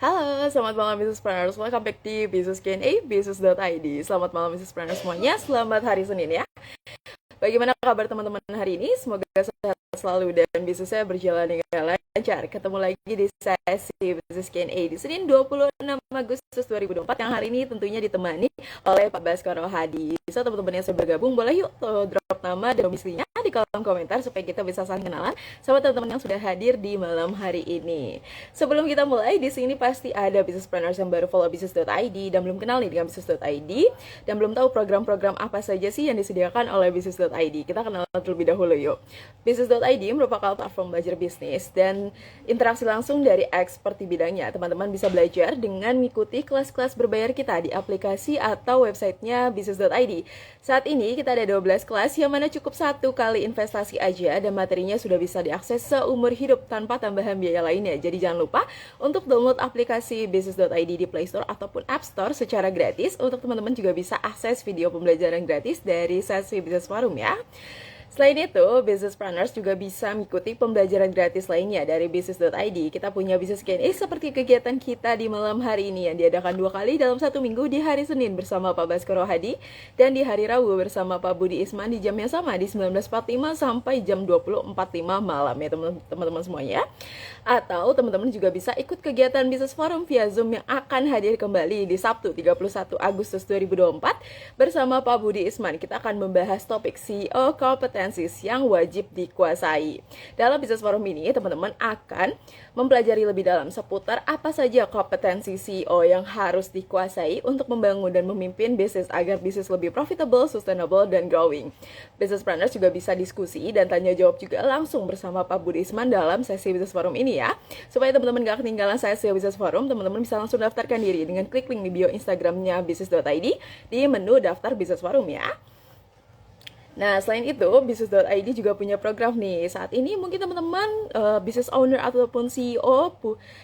Halo, selamat malam Businesspreneurs. Welcome back di Business Q&A, business.id. Selamat malam Businesspreneurs semuanya. Selamat hari Senin ya. Bagaimana kabar teman-teman hari ini? Semoga sehat selalu dan bisnisnya berjalan dengan lancar. Ketemu lagi di sesi Business Q&A di Senin 26 Agustus 2024 yang hari ini tentunya ditemani oleh Pak Baskoro Hadi. So, teman-teman yang sudah bergabung, boleh yuk drop nama dan domisilinya di kolom komentar supaya kita bisa saling kenalan sama teman-teman yang sudah hadir di malam hari ini. Sebelum kita mulai, di sini pasti ada businesspreneurs yang baru follow business.id dan belum kenal nih dengan business.id dan belum tahu program-program apa saja sih yang disediakan oleh business.id. Kita kenal terlebih dahulu yuk. Business.id merupakan platform belajar bisnis dan interaksi langsung dari expert di bidangnya. Teman-teman bisa belajar dengan mengikuti kelas-kelas berbayar kita di aplikasi atau websitenya business.id. Saat ini kita ada 12 kelas yang mana cukup satu kali investasi aja dan materinya sudah bisa diakses seumur hidup tanpa tambahan biaya lainnya. Jadi jangan lupa untuk download aplikasi business.id di Play Store ataupun App Store secara gratis. Untuk teman-teman juga bisa akses video pembelajaran gratis dari sesi Business Forum ya. Selain itu, businesspreneurs juga bisa mengikuti pembelajaran gratis lainnya dari business.id. Kita punya Business Q&A seperti kegiatan kita di malam hari ini yang diadakan 2 kali dalam 1 minggu di hari Senin bersama Pak Baskoro Hadi dan di hari Rabu bersama Pak Budi Isman di jam yang sama di 19.45 sampai jam 20.45 malam ya teman-teman semuanya. Atau teman-teman juga bisa ikut kegiatan Business Forum via Zoom yang akan hadir kembali di Sabtu 31 Agustus 2024 bersama Pak Budi Isman. Kita akan membahas topik CEO kompetensi yang wajib dikuasai. Dalam Business Forum ini, teman-teman akan mempelajari lebih dalam seputar apa saja kompetensi CEO yang harus dikuasai untuk membangun dan memimpin bisnis agar bisnis lebih profitable, sustainable, dan growing. Businesspreneurs juga bisa diskusi dan tanya jawab juga langsung bersama Pak Budi Isman dalam sesi Business Forum ini ya. Supaya teman-teman gak ketinggalan sesi Business Forum, teman-teman bisa langsung daftarkan diri dengan klik link di bio Instagramnya business.id di menu daftar Business Forum ya. Nah, selain itu, business.id juga punya program nih. Saat ini mungkin teman-teman business owner ataupun CEO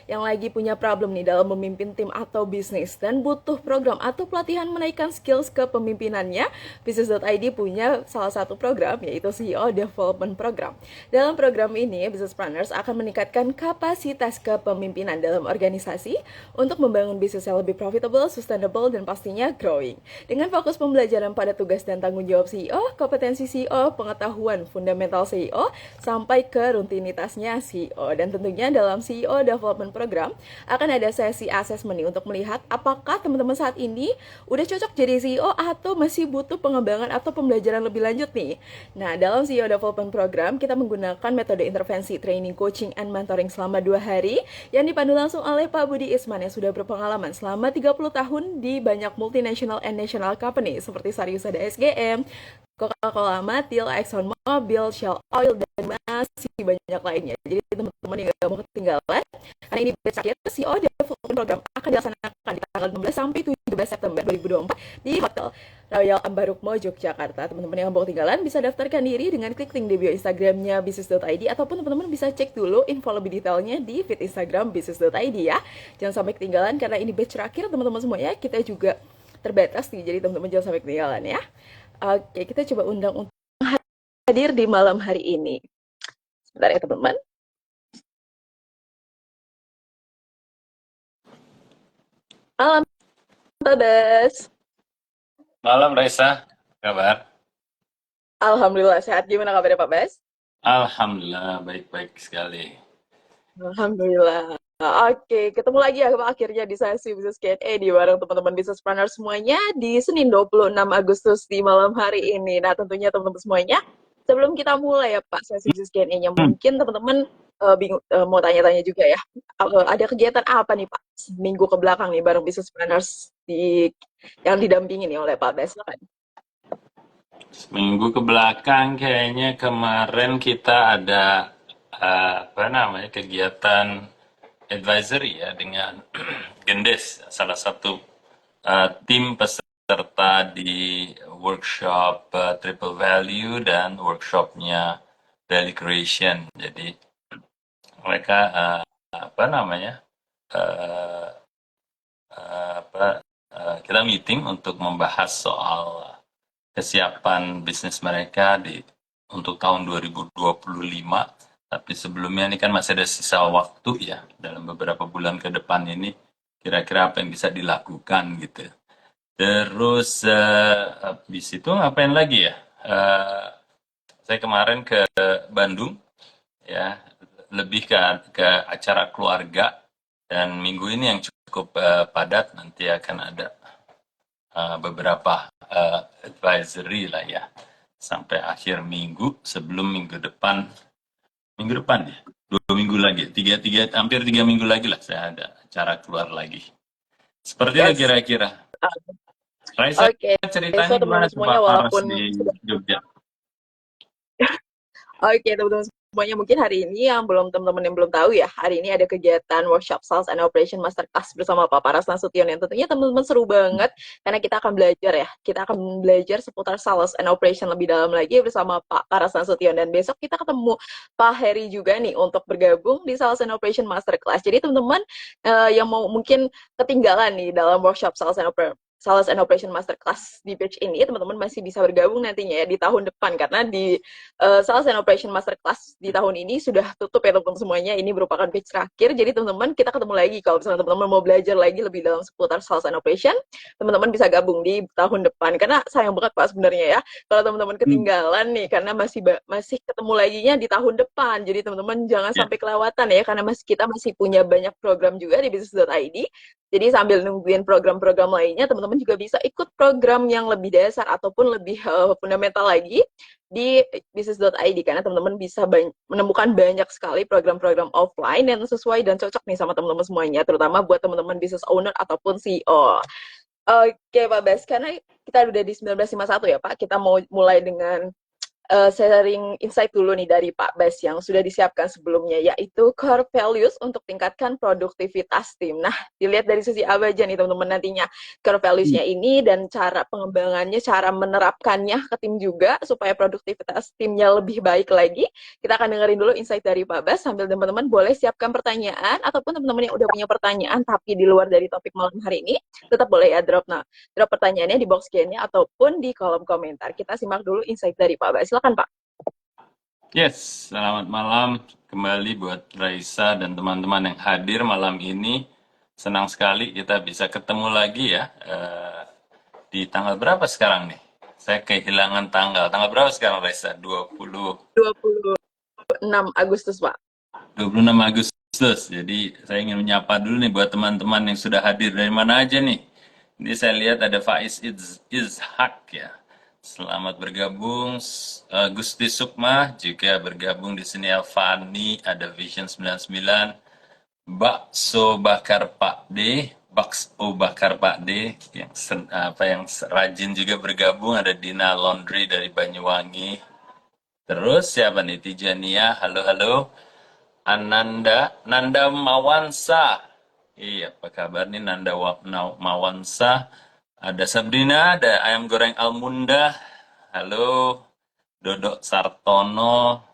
yang lagi punya problem nih dalam memimpin tim atau bisnis dan butuh program atau pelatihan menaikkan skills kepemimpinannya. Business.id punya salah satu program yaitu CEO Development Program. Dalam program ini, business planners akan meningkatkan kapasitas kepemimpinan dalam organisasi untuk membangun bisnis yang lebih profitable, sustainable, dan pastinya growing. Dengan fokus pembelajaran pada tugas dan tanggung jawab CEO, kompetensi CEO, pengetahuan fundamental CEO, sampai ke rutinitasnya CEO. Dan tentunya dalam CEO Development Program akan ada sesi assessment nih untuk melihat apakah teman-teman saat ini udah cocok jadi CEO atau masih butuh pengembangan atau pembelajaran lebih lanjut nih. Nah, dalam CEO Development Program kita menggunakan metode intervensi, training, coaching, and mentoring selama 2 hari yang dipandu langsung oleh Pak Budi Isman yang sudah berpengalaman selama 30 tahun di banyak multinational and national company seperti Sariusada SGM, Coca-Cola Amatil, Exxon Mobil, Shell Oil, dan masih banyak lainnya. Jadi teman-teman yang gak mau ketinggalan, karena ini batch akhir, CEO Development Program akan dilaksanakan di tanggal 16 sampai 17 September 2024 di Hotel Royal Ambarukmo, Yogyakarta. Teman-teman yang mau ketinggalan bisa daftarkan diri dengan klik link di bio Instagramnya business.id ataupun teman-teman bisa cek dulu info lebih detailnya di feed Instagram business.id ya. Jangan sampai ketinggalan karena ini batch terakhir teman-teman semuanya. Kita juga terbatas nih, jadi teman-teman jangan sampai ketinggalan ya. Oke, kita coba undang untuk hadir di malam hari ini. Sebentar ya teman-teman. Malam, Pak Bas. Malam Raisa, kabar? Alhamdulillah sehat. Gimana kabarnya Pak Bas? Alhamdulillah baik-baik sekali. Alhamdulillah. Oke, ketemu lagi ya akhirnya di sesi Business Q&A di bareng teman-teman business planner semuanya di Senin 26 Agustus di malam hari ini. Nah, tentunya teman-teman semuanya, sebelum kita mulai ya Pak sesi Business Q&A-nya, Hmm, mungkin teman-teman bingung mau tanya-tanya juga ya. Ada kegiatan apa nih Pak minggu ke belakang nih bareng business planners yang didampingi nih oleh Pak Bas? Silakan. Seminggu ke belakang kayaknya kemarin kita ada apa namanya kegiatan advisory ya dengan Gendes, salah satu tim peserta di workshop Triple Value dan workshopnya Value Creation. Jadi mereka apa namanya eh, apa kita meeting untuk membahas soal kesiapan bisnis mereka untuk tahun 2025. Tapi sebelumnya ini kan masih ada sisa waktu ya dalam beberapa bulan ke depan ini. kira-kira apa yang bisa dilakukan gitu. Terus habis itu ngapain lagi ya? Saya kemarin ke Bandung ya, lebih ke acara keluarga, dan minggu ini yang cukup padat, nanti akan ada beberapa advisory lah ya sampai akhir minggu, sebelum minggu depan ya, 2 minggu lagi, hampir 3 minggu lagi lah saya ada acara keluar lagi. Seperti itu Yes. kira-kira. Raisa, Oke, ceritanya so gimana teman-teman tuh semuanya Pak Paras walaupun di sudah Jogja? Oke, teman-teman semuanya, mungkin hari ini yang teman-teman yang belum tahu ya, hari ini ada kegiatan workshop Sales and Operation Masterclass bersama Pak Paras Nasution, yang tentunya teman-teman seru banget karena kita akan belajar ya, kita akan belajar seputar Sales and Operation lebih dalam lagi bersama Pak Paras Nasution, dan besok kita ketemu Pak Heri juga nih untuk bergabung di Sales and Operation Masterclass. Jadi teman-teman yang mau mungkin ketinggalan nih dalam workshop Sales and Operation Masterclass di batch ini, teman-teman masih bisa bergabung nantinya ya di tahun depan, karena di Sales and Operation Masterclass di tahun ini sudah tutup ya teman-teman semuanya. Ini merupakan batch terakhir. Jadi teman-teman, kita ketemu lagi kalau misalnya teman-teman mau belajar lagi lebih dalam seputar Sales and Operation, teman-teman bisa gabung di tahun depan. Karena sayang banget Pak sebenarnya ya kalau teman-teman ketinggalan nih, karena masih ketemu laginya di tahun depan. Jadi teman-teman jangan Ya, sampai kelewatan ya, karena kita masih punya banyak program juga di business.id. Jadi sambil nungguin program-program lainnya, teman-teman juga bisa ikut program yang lebih dasar ataupun lebih fundamental lagi di bisnis.id, karena teman-teman bisa menemukan banyak sekali program-program offline yang sesuai dan cocok nih sama teman-teman semuanya, terutama buat teman-teman business owner ataupun CEO. Oke Pak Bas, karena kita udah di 1951 ya Pak, kita mau mulai dengan sharing insight dulu nih dari Pak Bas yang sudah disiapkan sebelumnya, yaitu core values untuk tingkatkan produktivitas tim. Nah, dilihat dari sisi apa aja nih teman-teman nantinya core values-nya ini, dan cara pengembangannya, cara menerapkannya ke tim juga supaya produktivitas timnya lebih baik lagi. Kita akan dengerin dulu insight dari Pak Bas, sambil teman-teman boleh siapkan pertanyaan, ataupun teman-teman yang udah punya pertanyaan tapi di luar dari topik malam hari ini, tetap boleh ya drop pertanyaannya di box Q&A ataupun di kolom komentar. Kita simak dulu insight dari Pak Bas. Silakan Pak. yes, selamat malam kembali buat Raisa dan teman-teman yang hadir malam ini. Senang sekali kita bisa ketemu lagi ya. Di tanggal berapa sekarang nih? Saya kehilangan tanggal. Tanggal berapa sekarang Raisa? 26 Agustus Pak. 26 Agustus. Jadi saya ingin menyapa dulu nih buat teman-teman yang sudah hadir dari mana aja nih. Ini saya lihat ada Faiz Izhak ya. Selamat bergabung. Gusti Sukma juga bergabung di sini. Fani, ada Vision 99. Bakso Bakar Pak D. Bakso Bakar Pak D yang rajin juga bergabung. Ada Dina Laundry dari Banyuwangi. Terus siapa nih? Tijania, halo halo. Nanda Mawansa. Iya, apa kabar nih Mawansa? Ada Sabrina, ada ayam goreng Almunda. Halo, Dodok Sartono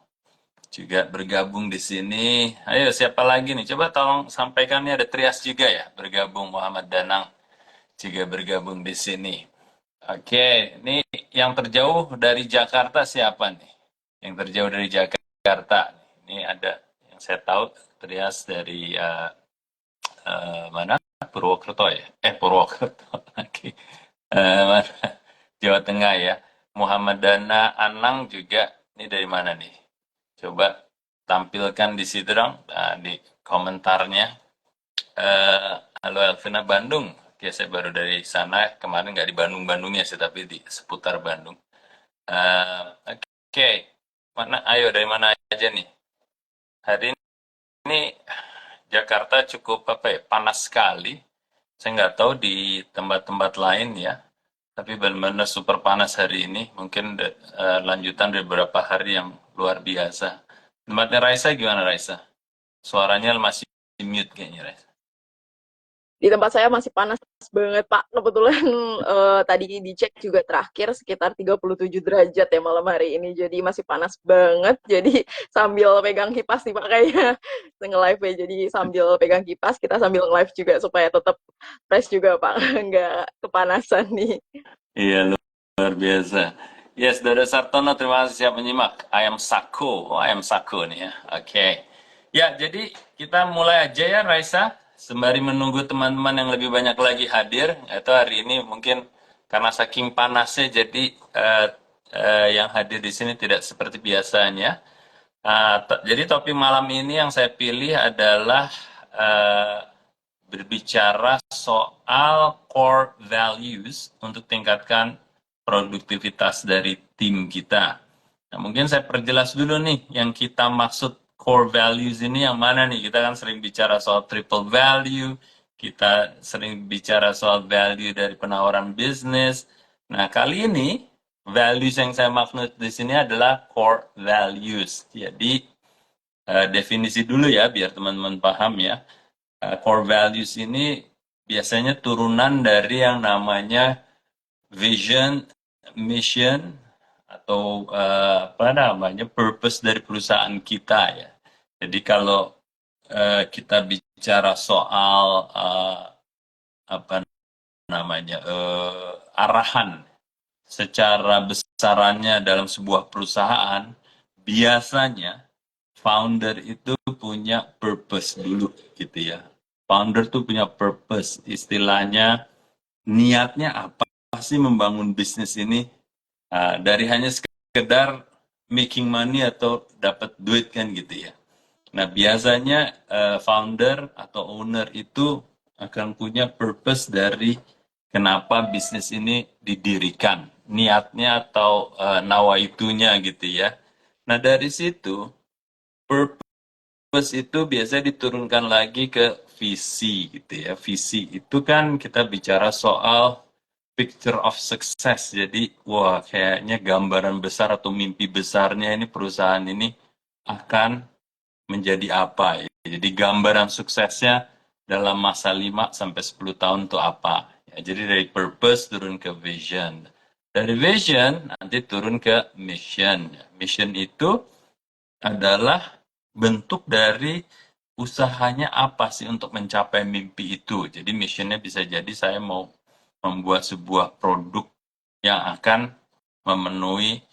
juga bergabung di sini. Ayo, siapa lagi nih? Coba tolong sampaikan nih, ada Trias juga ya bergabung. Muhammad Danang juga bergabung di sini. Oke, ini yang terjauh dari Jakarta siapa nih? Yang terjauh dari Jakarta. Ini ada yang saya tahu Trias dari mana? Purwokerto ya? Purwokerto lagi. Mana? Jawa Tengah ya. Muhammad Dana Anang juga. Ini dari mana nih? Coba tampilkan di situ dong, di komentarnya. Halo Elvina, Bandung. Oke, saya baru dari sana. Kemarin nggak di Bandung-Bandungnya sih, tapi di seputar Bandung. Oke, mana? Ayo, dari mana aja nih? Hari ini Jakarta cukup apa ya, panas sekali. Saya nggak tahu di tempat-tempat lain ya, tapi benar-benar super panas hari ini. Mungkin lanjutan dari beberapa hari yang luar biasa. Tempatnya Raisa gimana Raisa? Suaranya masih mute kayaknya Raisa. Di tempat saya masih panas banget Pak. Kebetulan tadi dicek juga terakhir sekitar 37 derajat ya malam hari ini. Jadi masih panas banget. Jadi sambil pegang kipas nih Pak kayaknya nge-live ya. Jadi sambil pegang kipas kita sambil nge-live juga supaya tetap fresh juga Pak. Nggak kepanasan nih. Iya, luar biasa. Yes, Dodo Sartono, terima kasih siap menyimak. Ayam Sako, ayam Sako nih ya. Oke. Ya, jadi kita mulai aja ya Raisa. sembari menunggu teman-teman yang lebih banyak lagi hadir, itu hari ini mungkin karena saking panasnya jadi yang hadir di sini tidak seperti biasanya. Jadi topik malam ini yang saya pilih adalah eh, berbicara soal core values untuk tingkatkan produktivitas dari tim kita. Nah, mungkin saya perjelas dulu nih, yang kita maksud core values ini yang mana nih? Kita kan sering bicara soal triple value, kita sering bicara soal value dari penawaran bisnis. Nah, kali ini values yang saya maksud di sini adalah core values. Jadi, definisi dulu ya, biar teman-teman paham ya. Core values ini biasanya turunan dari yang namanya vision, mission, atau apa namanya purpose dari perusahaan kita ya. Jadi kalau kita bicara soal apa namanya arahan secara besarannya dalam sebuah perusahaan, biasanya founder itu punya purpose dulu gitu ya. Founder tuh punya purpose, istilahnya niatnya apa sih membangun bisnis ini. Dari hanya sekedar making money atau dapat duit kan gitu ya. Nah, biasanya founder atau owner itu akan punya purpose dari kenapa bisnis ini didirikan, niatnya atau nawaitunya gitu ya. Nah, dari situ purpose itu biasanya diturunkan lagi ke visi gitu ya. Visi itu kan kita bicara soal picture of success. Jadi, wah kayaknya gambaran besar atau mimpi besarnya ini perusahaan ini akan menjadi apa ya. Jadi gambaran suksesnya dalam masa 5 sampai 10 tahun itu apa. Ya, jadi dari purpose turun ke vision. Dari vision nanti turun ke mission. Mission itu adalah bentuk dari usahanya apa sih untuk mencapai mimpi itu. Jadi missionnya bisa jadi saya mau membuat sebuah produk yang akan memenuhi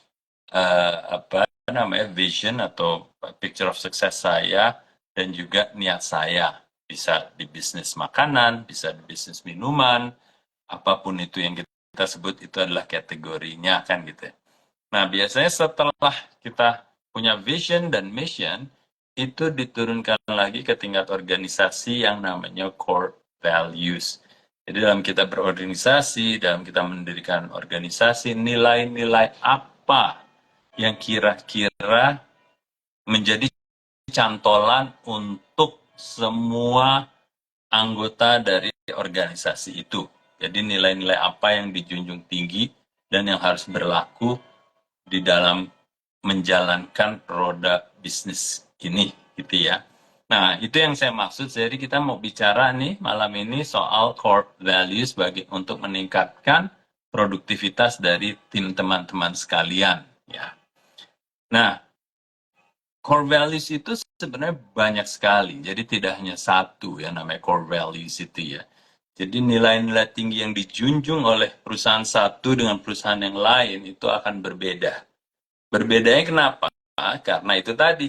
apa namanya vision atau picture of success saya dan juga niat saya. Bisa di bisnis makanan, bisa di bisnis minuman, apapun itu yang kita sebut itu adalah kategorinya kan gitu ya. Nah, biasanya setelah kita punya vision dan mission, itu diturunkan lagi ke tingkat organisasi yang namanya core values. Jadi dalam kita berorganisasi, dalam kita mendirikan organisasi, nilai-nilai apa yang kira-kira menjadi cantolan untuk semua anggota dari organisasi itu. Jadi nilai-nilai apa yang dijunjung tinggi dan yang harus berlaku di dalam menjalankan roda bisnis ini gitu ya. Nah, itu yang saya maksud. Jadi kita mau bicara nih malam ini soal core values untuk meningkatkan produktivitas dari tim teman-teman sekalian ya. Nah, core values itu sebenarnya banyak sekali. Jadi tidak hanya satu ya namanya core values itu ya. Jadi nilai-nilai tinggi yang dijunjung oleh perusahaan satu dengan perusahaan yang lain itu akan berbeda. Berbedanya kenapa? Karena itu tadi,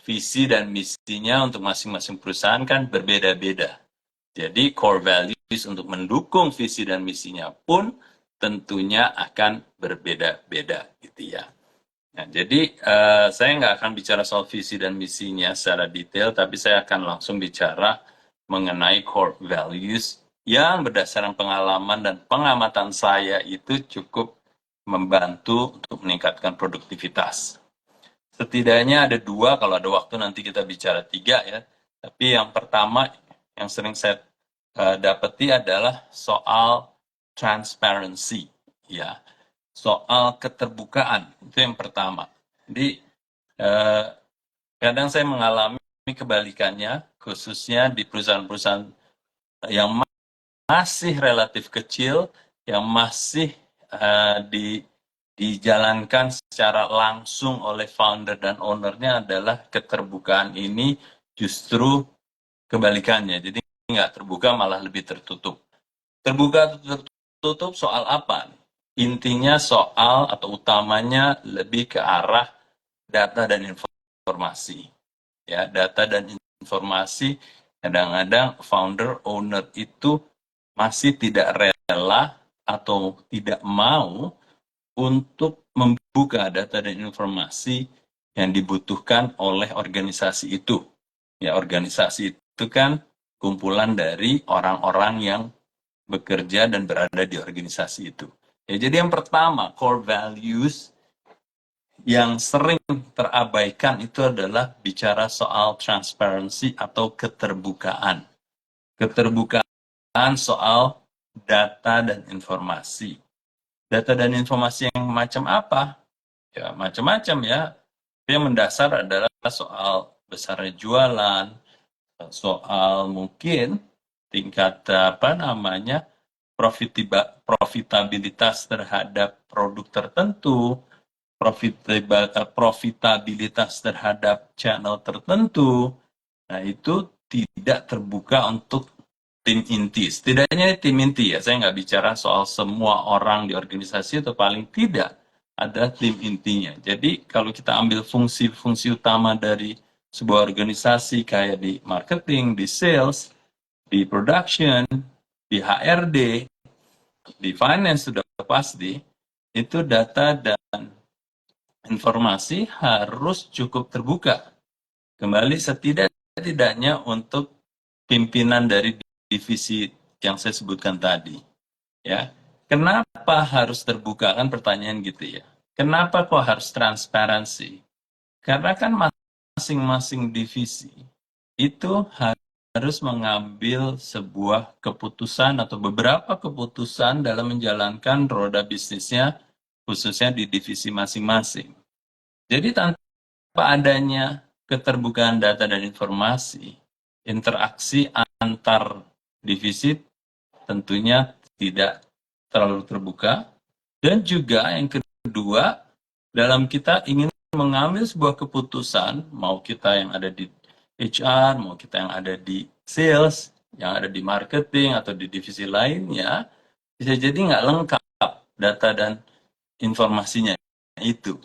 visi dan misinya untuk masing-masing perusahaan kan berbeda-beda. Jadi core values untuk mendukung visi dan misinya pun tentunya akan berbeda-beda gitu ya. Nah, jadi saya nggak akan bicara soal visi dan misinya secara detail, tapi saya akan langsung bicara mengenai core values yang berdasarkan pengalaman dan pengamatan saya itu cukup membantu untuk meningkatkan produktivitas. Setidaknya ada dua, kalau ada waktu nanti kita bicara tiga ya. Tapi yang pertama yang sering saya dapati adalah soal transparency, ya, soal keterbukaan itu yang pertama. Jadi kadang saya mengalami kebalikannya, khususnya di perusahaan-perusahaan yang masih relatif kecil, yang masih dijalankan secara langsung oleh founder dan ownernya adalah keterbukaan ini justru kebalikannya. Jadi nggak terbuka, malah lebih tertutup. Terbuka atau tertutup soal apa? Intinya soal atau utamanya lebih ke arah data dan informasi. Ya, data dan informasi Kadang-kadang founder, owner itu masih tidak rela atau tidak mau untuk membuka data dan informasi yang dibutuhkan oleh organisasi itu. Ya, organisasi itu kan kumpulan dari orang-orang yang bekerja dan berada di organisasi itu. Ya, jadi yang pertama, core values yang sering terabaikan itu adalah bicara soal transparansi atau keterbukaan. Keterbukaan soal data dan informasi. Data dan informasi yang macam apa? Ya, macam-macam ya. Yang mendasar adalah soal besarnya jualan, soal mungkin tingkat apa namanya profitabilitas terhadap produk tertentu, profitabilitas terhadap channel tertentu. Nah, itu tidak terbuka untuk tim inti. Setidaknya tim inti ya, saya nggak bicara soal semua orang di organisasi atau paling tidak ada tim intinya. Jadi kalau kita ambil fungsi-fungsi utama dari sebuah organisasi kayak di marketing, di sales, di production, di HRD, di finance sudah pasti, itu data dan informasi harus cukup terbuka. Kembali setidak-tidaknya untuk pimpinan dari divisi yang saya sebutkan tadi. Ya, kenapa harus terbuka kan pertanyaan gitu ya. Kenapa kok harus transparansi? Karena kan masing-masing divisi itu harus mengambil sebuah keputusan atau beberapa keputusan dalam menjalankan roda bisnisnya, khususnya di divisi masing-masing. Jadi tanpa adanya keterbukaan data dan informasi, interaksi antar divisi tentunya tidak terlalu terbuka. Dan juga yang kedua, dalam kita ingin mengambil sebuah keputusan, mau kita yang ada di HR, mau kita yang ada di sales, yang ada di marketing, atau di divisi lainnya, bisa jadi nggak lengkap data dan informasinya itu.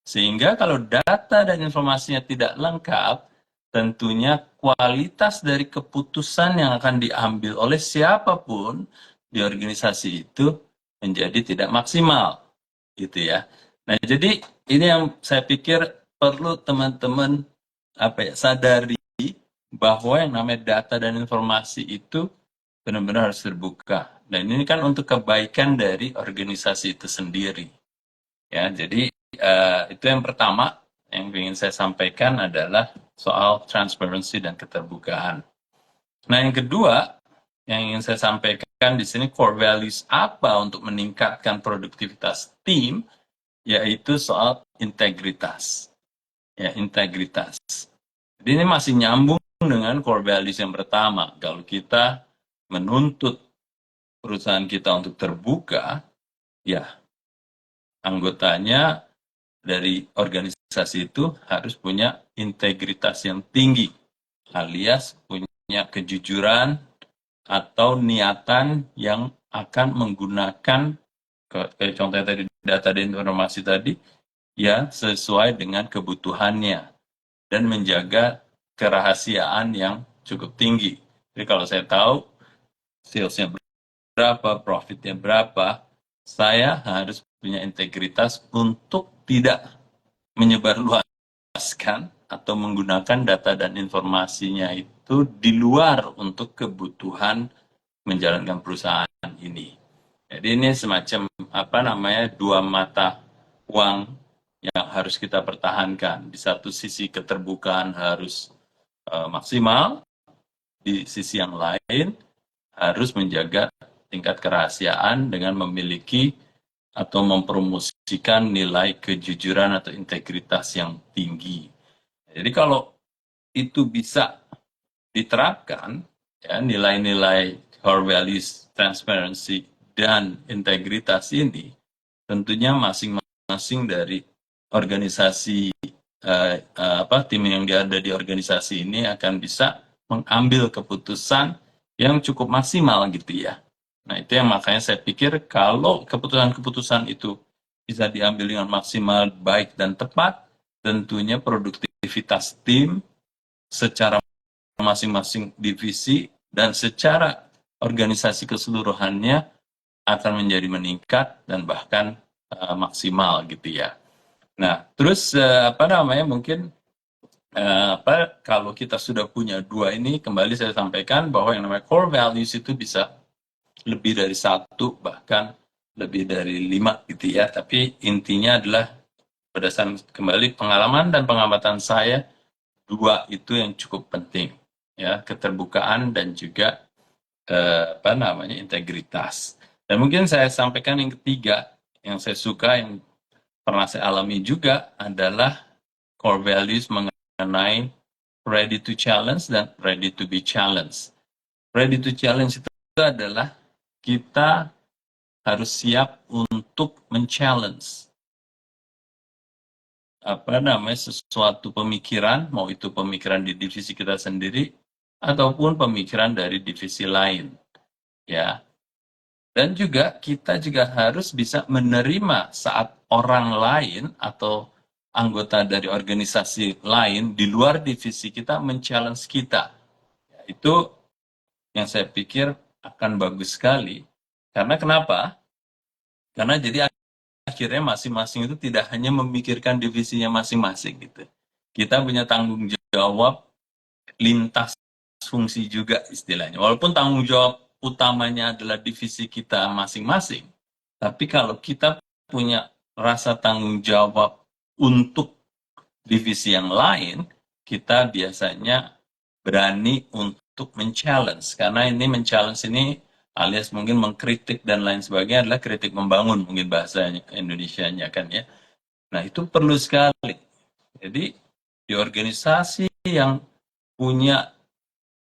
Sehingga kalau data dan informasinya tidak lengkap, tentunya kualitas dari keputusan yang akan diambil oleh siapapun di organisasi itu menjadi tidak maksimal, gitu ya. Nah, jadi ini yang saya pikir perlu teman-teman sadari bahwa yang namanya data dan informasi itu benar-benar harus terbuka. Dan ini kan untuk kebaikan dari organisasi itu sendiri. Ya, jadi itu yang pertama yang ingin saya sampaikan adalah soal transparansi dan keterbukaan. Nah, yang kedua yang ingin saya sampaikan di sini core values apa untuk meningkatkan produktivitas tim, yaitu soal integritas. Ya, integritas. Jadi ini masih nyambung dengan core values yang pertama. Kalau kita menuntut perusahaan kita untuk terbuka, ya anggotanya dari organisasi itu harus punya integritas yang tinggi, alias punya kejujuran atau niatan yang akan menggunakan kayak contohnya tadi data dan informasi tadi ya sesuai dengan kebutuhannya dan menjaga kerahasiaan yang cukup tinggi. Jadi kalau saya tahu salesnya berapa, profitnya berapa, saya harus punya integritas untuk tidak menyebarluaskan atau menggunakan data dan informasinya itu di luar untuk kebutuhan menjalankan perusahaan ini. Jadi ini semacam dua mata uang yang harus kita pertahankan. Di satu sisi keterbukaan harus maksimal, di sisi yang lain harus menjaga tingkat kerahasiaan dengan memiliki atau mempromosikan nilai kejujuran atau integritas yang tinggi. Jadi kalau itu bisa diterapkan, ya, nilai-nilai core values, transparency, dan integritas ini, tentunya masing-masing dari organisasi tim yang ada di organisasi ini akan bisa mengambil keputusan yang cukup maksimal gitu ya. Nah, itu yang makanya saya pikir kalau keputusan-keputusan itu bisa diambil dengan maksimal, baik dan tepat, tentunya produktivitas tim secara masing-masing divisi dan secara organisasi keseluruhannya akan menjadi meningkat dan bahkan maksimal gitu ya. Nah, terus mungkin kalau kita sudah punya dua ini, kembali saya sampaikan bahwa yang namanya core values itu bisa lebih dari satu, bahkan lebih dari 5 gitu ya. Tapi intinya adalah berdasarkan kembali pengalaman dan pengamatan saya, dua itu yang cukup penting, ya, keterbukaan dan juga integritas. Dan mungkin saya sampaikan yang ketiga, yang saya suka, yang pernah saya alami juga adalah core values mengenai ready to challenge dan ready to be challenged. Ready to challenge itu adalah kita harus siap untuk men-challenge sesuatu pemikiran, mau itu pemikiran di divisi kita sendiri ataupun pemikiran dari divisi lain, ya. Dan juga kita juga harus bisa menerima saat orang lain atau anggota dari organisasi lain di luar divisi kita men-challenge kita. Itu yang saya pikir akan bagus sekali. Karena kenapa? Karena jadi akhirnya masing-masing itu tidak hanya memikirkan divisinya masing-masing gitu. Kita punya tanggung jawab lintas fungsi juga istilahnya. Walaupun tanggung jawab utamanya adalah divisi kita masing-masing, tapi kalau kita punya rasa tanggung jawab untuk divisi yang lain, kita biasanya berani untuk men-challenge. Karena ini men-challenge ini alias mungkin mengkritik dan lain sebagainya adalah kritik membangun, mungkin bahasa Indonesianya kan ya. Nah itu perlu sekali. Jadi di organisasi yang punya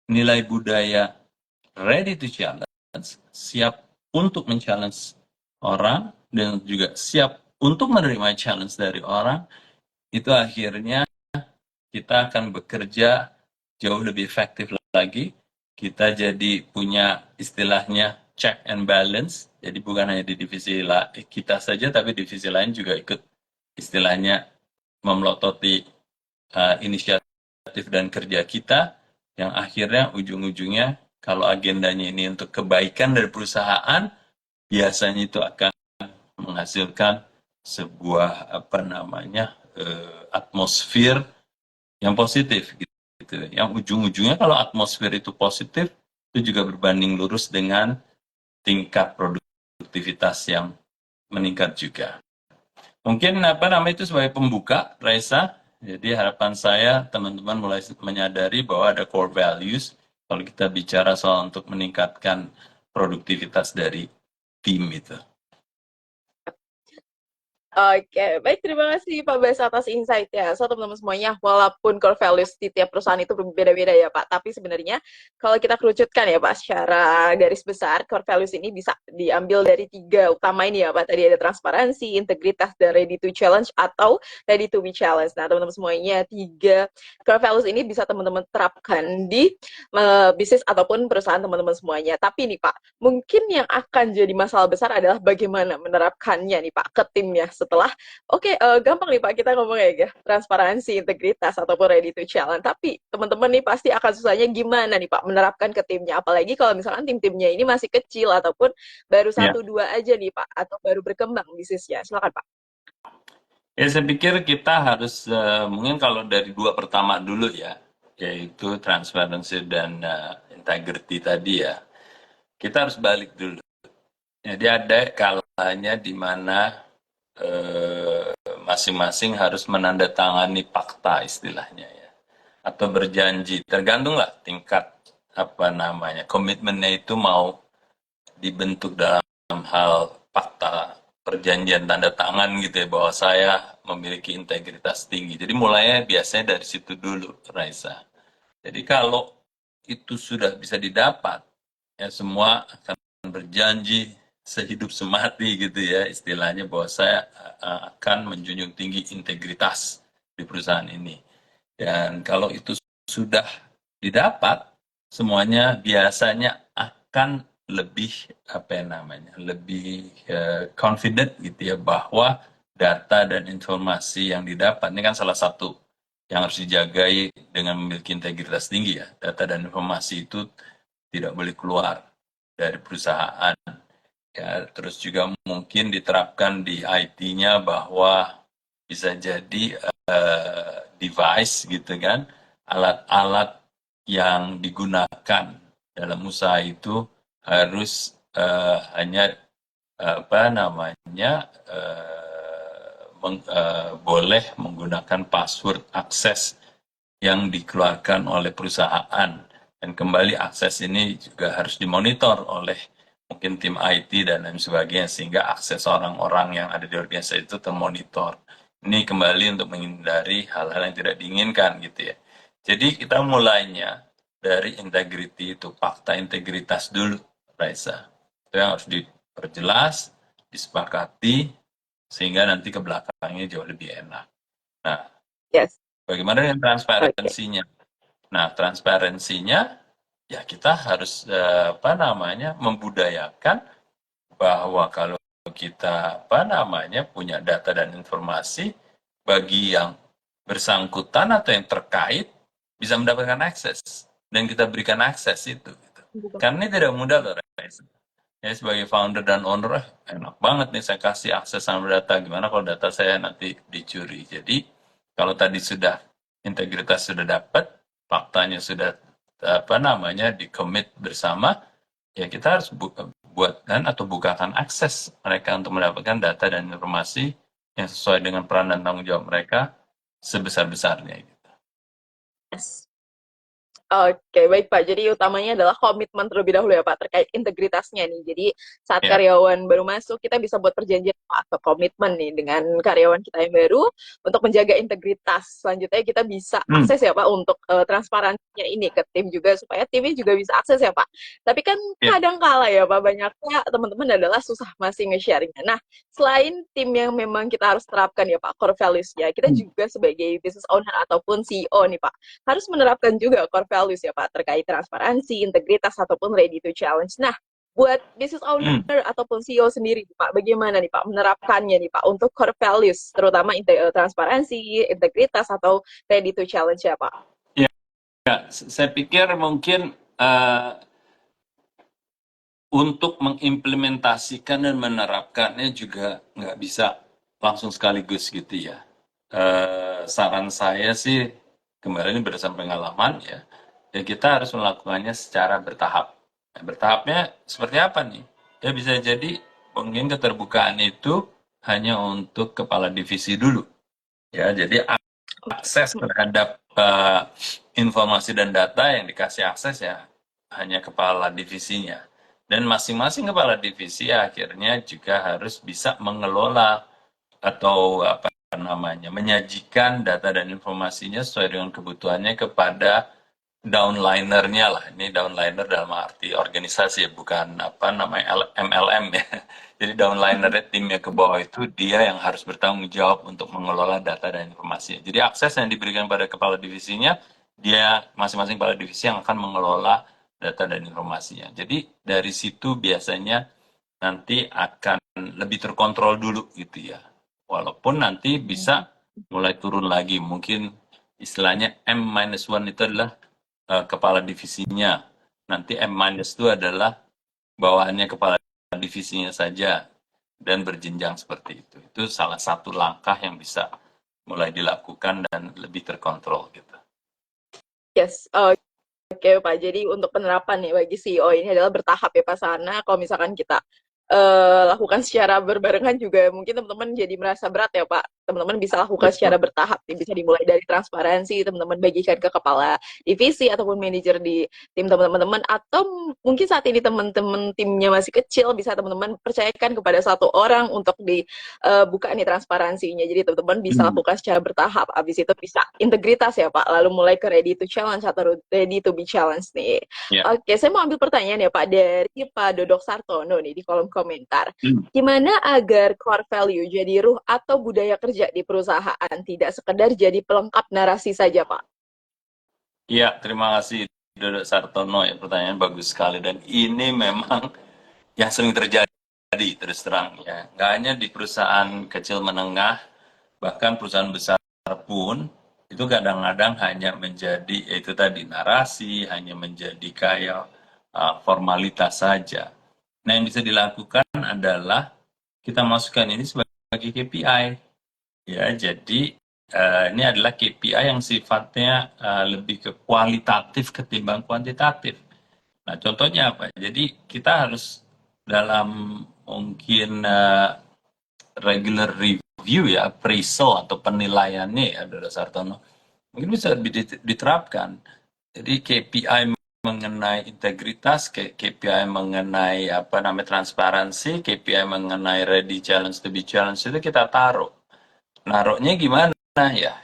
nilai budaya ready to challenge, siap untuk men-challenge orang, dan juga siap untuk menerima challenge dari orang, itu akhirnya kita akan bekerja jauh lebih efektif lagi. Kita jadi punya istilahnya check and balance. Jadi bukan hanya di divisi kita saja, tapi divisi lain juga ikut istilahnya memelototi inisiatif dan kerja kita, yang akhirnya ujung-ujungnya kalau agendanya ini untuk kebaikan dari perusahaan, biasanya itu akan menghasilkan sebuah atmosfer yang positif gitu. Yang ujung-ujungnya kalau atmosfer itu positif, itu juga berbanding lurus dengan tingkat produktivitas yang meningkat juga. Mungkin itu sebagai pembuka, Raisa. Jadi harapan saya teman-teman mulai menyadari bahwa ada core values kalau kita bicara soal untuk meningkatkan produktivitas dari tim itu. Oke, baik, terima kasih Pak Bas atas insight-nya. So, teman-teman semuanya, walaupun core values di tiap perusahaan itu berbeda-beda ya Pak, tapi sebenarnya kalau kita kerucutkan ya Pak, secara garis besar, core values ini bisa diambil dari 3 utama ini ya Pak. Tadi ada transparansi, integritas, dan ready to challenge atau ready to be challenged. Nah, teman-teman semuanya, 3 core values ini bisa teman-teman terapkan di bisnis ataupun perusahaan teman-teman semuanya. Tapi nih Pak, mungkin yang akan jadi masalah besar adalah bagaimana menerapkannya nih Pak ke timnya setelah gampang nih Pak kita ngomong ya transparansi, integritas ataupun ready to challenge. Tapi teman-teman nih pasti akan susahnya gimana nih Pak menerapkan ke timnya, apalagi kalau misalkan tim-timnya ini masih kecil ataupun baru 1-2 aja nih Pak atau baru berkembang bisnisnya. Silakan Pak. Ya saya pikir kita harus mungkin kalau dari 2 pertama dulu ya, yaitu transparansi dan integrity tadi ya. Kita harus balik dulu. Jadi ada kalanya di mana masing-masing harus menandatangani fakta istilahnya ya, atau berjanji, tergantunglah tingkat komitmennya itu mau dibentuk dalam hal fakta perjanjian tanda tangan gitu ya, bahwa saya memiliki integritas tinggi. Jadi mulainya biasanya dari situ dulu, Raisa. Jadi kalau itu sudah bisa didapat, ya semua akan berjanji sehidup semati gitu ya, istilahnya bahwa saya akan menjunjung tinggi integritas di perusahaan ini. Dan kalau itu sudah didapat, semuanya biasanya akan lebih lebih confident gitu ya, bahwa data dan informasi yang didapat ini kan salah satu yang harus dijagai dengan memiliki integritas tinggi ya. Data dan informasi itu tidak boleh keluar dari perusahaan. Ya, terus juga mungkin diterapkan di IT-nya bahwa bisa jadi device gitu kan, alat-alat yang digunakan dalam usaha itu harus hanya apa namanya boleh menggunakan password akses yang dikeluarkan oleh perusahaan, dan kembali akses ini juga harus dimonitor oleh mungkin tim IT dan lain sebagainya, sehingga akses orang-orang yang ada di organisasi itu termonitor. Ini kembali untuk menghindari hal-hal yang tidak diinginkan gitu ya. Jadi kita mulainya dari integrity itu, fakta integritas dulu, Raisa. Itu yang harus diperjelas, disepakati, sehingga nanti ke belakangnya jauh lebih enak. Nah, Yes. bagaimana dengan Oke. transparansinya? Nah, transparansinya ya kita harus apa namanya membudayakan bahwa kalau kita apa namanya punya data dan informasi, bagi yang bersangkutan atau yang terkait bisa mendapatkan akses, dan kita berikan akses itu. Gitu. Karena ini tidak mudah loh, Reza. Ya, sebagai founder dan owner, enak banget nih saya kasih akses sama data. Gimana kalau data saya nanti dicuri? Jadi, kalau tadi sudah integritas sudah dapat, faktanya sudah apa namanya di-commit bersama, ya kita harus buatkan atau bukakan akses mereka untuk mendapatkan data dan informasi yang sesuai dengan peran dan tanggung jawab mereka sebesar-besarnya. Gitu. Yes. Oke, baik Pak. Jadi utamanya adalah komitmen terlebih dahulu ya Pak, terkait integritasnya nih. Jadi saat Ya. karyawan baru masuk, kita bisa buat perjanjian Pak, atau komitmen nih dengan karyawan kita yang baru untuk menjaga integritas. Selanjutnya kita bisa Hmm. akses ya Pak untuk transparansinya ini ke tim juga, supaya timnya juga bisa akses ya Pak. Tapi kan Ya. kadang kala ya Pak, banyaknya teman-teman adalah susah masih nge-sharingnya. Nah, selain tim yang memang kita harus terapkan ya Pak, core values-nya, kita juga sebagai business owner ataupun CEO nih Pak, harus menerapkan juga core values ya Pak, terkait transparansi, integritas, ataupun ready to challenge. Nah, buat business owner Hmm. ataupun CEO sendiri Pak, bagaimana nih Pak menerapkannya nih Pak untuk core values, terutama transparansi, integritas, atau ready to challenge ya Pak? Ya, saya pikir mungkin untuk mengimplementasikan dan menerapkannya juga nggak bisa langsung sekaligus gitu ya. Saran saya sih, kembali ini berdasarkan pengalaman ya, ya kita harus melakukannya secara bertahap. Nah, bertahapnya seperti apa nih? Ya bisa jadi mungkin keterbukaan itu hanya untuk kepala divisi dulu. Ya, jadi akses terhadap informasi dan data yang dikasih akses ya hanya kepala divisinya. Dan masing-masing kepala divisi akhirnya juga harus bisa mengelola atau apa namanya menyajikan data dan informasinya sesuai dengan kebutuhannya kepada downlinernya lah. Ini downliner dalam arti organisasi ya, bukan apa namanya MLM ya. Jadi downliner timnya ke bawah itu dia yang harus bertanggung jawab untuk mengelola data dan informasi. Jadi akses yang diberikan pada kepala divisinya, dia masing-masing kepala divisi yang akan mengelola data dan informasinya. Jadi dari situ biasanya nanti akan lebih terkontrol dulu gitu ya. Walaupun nanti bisa mulai turun lagi, mungkin istilahnya M-1 itu adalah kepala divisinya. Nanti M-2 adalah bawahannya kepala divisinya saja, dan berjenjang seperti itu. Itu salah satu langkah yang bisa mulai dilakukan dan lebih terkontrol gitu. Yes, oke Pak. Jadi untuk penerapan nih bagi CEO ini adalah bertahap ya Pak Sana. Kalau misalkan kita lakukan secara berbarengan juga mungkin teman-teman jadi merasa berat ya Pak. Teman-teman bisa lakukan Betul. secara bertahap nih. Bisa dimulai dari transparansi, teman-teman bagikan ke kepala divisi ataupun manajer di tim teman-teman, atau mungkin saat ini teman-teman timnya masih kecil, bisa teman-teman percayakan kepada satu orang untuk dibuka nih transparansinya. Jadi teman-teman bisa Hmm. lakukan secara bertahap. Habis itu bisa integritas ya Pak. Lalu mulai ke ready to challenge atau ready to be challenged nih. Ya. Oke, saya mau ambil pertanyaan ya Pak dari Pak Dodok Sartono nih di kolom komentar. Hmm. Gimana agar core value jadi ruh atau budaya kerja di perusahaan, tidak sekedar jadi pelengkap narasi saja Pak? Iya, terima kasih Dodo Sartono ya, pertanyaan bagus sekali, dan ini memang yang sering terjadi terus terang ya. Nggak hanya di perusahaan kecil menengah, bahkan perusahaan besar pun itu kadang-kadang hanya menjadi itu tadi narasi, hanya menjadi kayak formalitas saja. Nah, yang bisa dilakukan adalah kita masukkan ini sebagai KPI. Ya, jadi ini adalah KPI yang sifatnya lebih ke kualitatif ketimbang kuantitatif. Nah, contohnya apa? Jadi kita harus dalam mungkin regular review ya, appraisal atau penilaiannya ya, Dodo Sartono, mungkin bisa diterapkan. Jadi KPI mengenai integritas, KPI mengenai apa namanya transparansi, KPI mengenai ready challenge to be challenge itu kita taruh. Naruhnya gimana ya?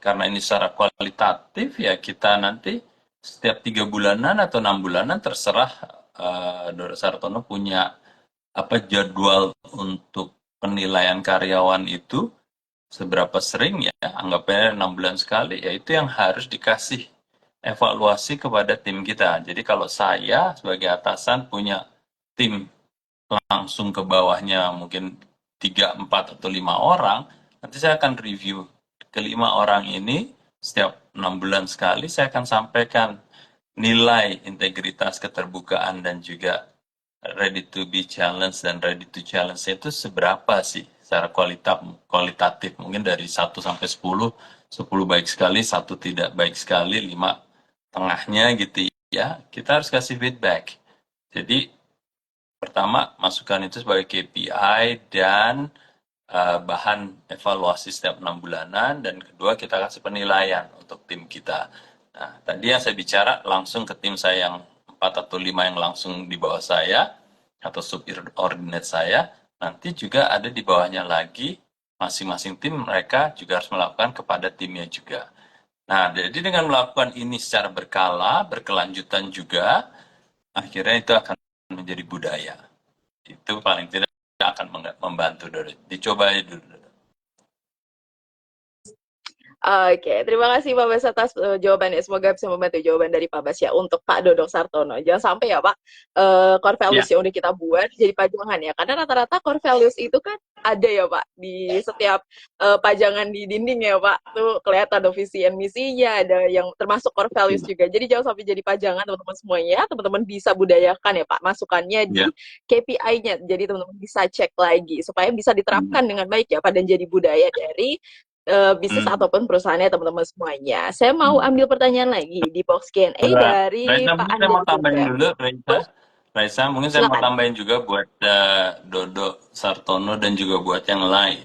Karena ini secara kualitatif ya kita nanti setiap 3 bulanan atau 6 bulanan terserah Dodo Sartono punya apa jadwal untuk penilaian karyawan itu seberapa sering ya, anggapnya 6 bulan sekali, ya itu yang harus dikasih evaluasi kepada tim kita. Jadi kalau saya sebagai atasan punya tim langsung ke bawahnya mungkin 3, 4, atau 5 orang, nanti saya akan review ke 5 orang ini setiap 6 bulan sekali, saya akan sampaikan nilai integritas, keterbukaan, dan juga ready to be challenged dan ready to challenge itu seberapa sih secara kualitatif, mungkin dari 1 sampai 10, 10 baik sekali, 1 tidak baik sekali, 5 tengahnya gitu ya, kita harus kasih feedback. Jadi pertama masukkan itu sebagai KPI dan bahan evaluasi setiap 6 bulanan, dan kedua kita kasih penilaian untuk tim kita. Nah, tadi yang saya bicara langsung ke tim saya yang 4 atau 5 yang langsung di bawah saya atau subordinate saya, nanti juga ada di bawahnya lagi masing-masing tim, mereka juga harus melakukan kepada timnya juga. Nah, jadi dengan melakukan ini secara berkala, berkelanjutan juga, akhirnya itu akan menjadi budaya. Itu paling tidak akan membantu Dodo. Dicoba aja dulu. Oke, terima kasih Pak Bas atas jawabannya. Semoga bisa membantu jawaban dari Pak Bas ya untuk Pak Dodong Sartono. Jangan sampai ya Pak, core Ya, values yang udah kita buat jadi pajangan ya. Karena rata-rata core values itu kan ada ya Pak di setiap pajangan di dinding ya Pak. Tuh kelihatan ada visi and misinya, ada yang termasuk core values betul. juga. Jadi jangan sampai jadi pajangan teman-teman semuanya. Teman-teman bisa budayakan ya Pak masukannya Ya. di KPI-nya. Jadi teman-teman bisa cek lagi supaya bisa Hmm. diterapkan dengan baik ya Pak dan jadi budaya dari bisnis Hmm. ataupun perusahaannya teman-teman semuanya. Saya mau Hmm. ambil pertanyaan lagi di box Q&A dari Raisa, Pak mungkin saya Anda mau tambahin Joseph. dulu, Raisa. Boleh? Raisa, mungkin saya mau Silakan. tambahin juga buat Dodo Sartono dan juga buat yang lain.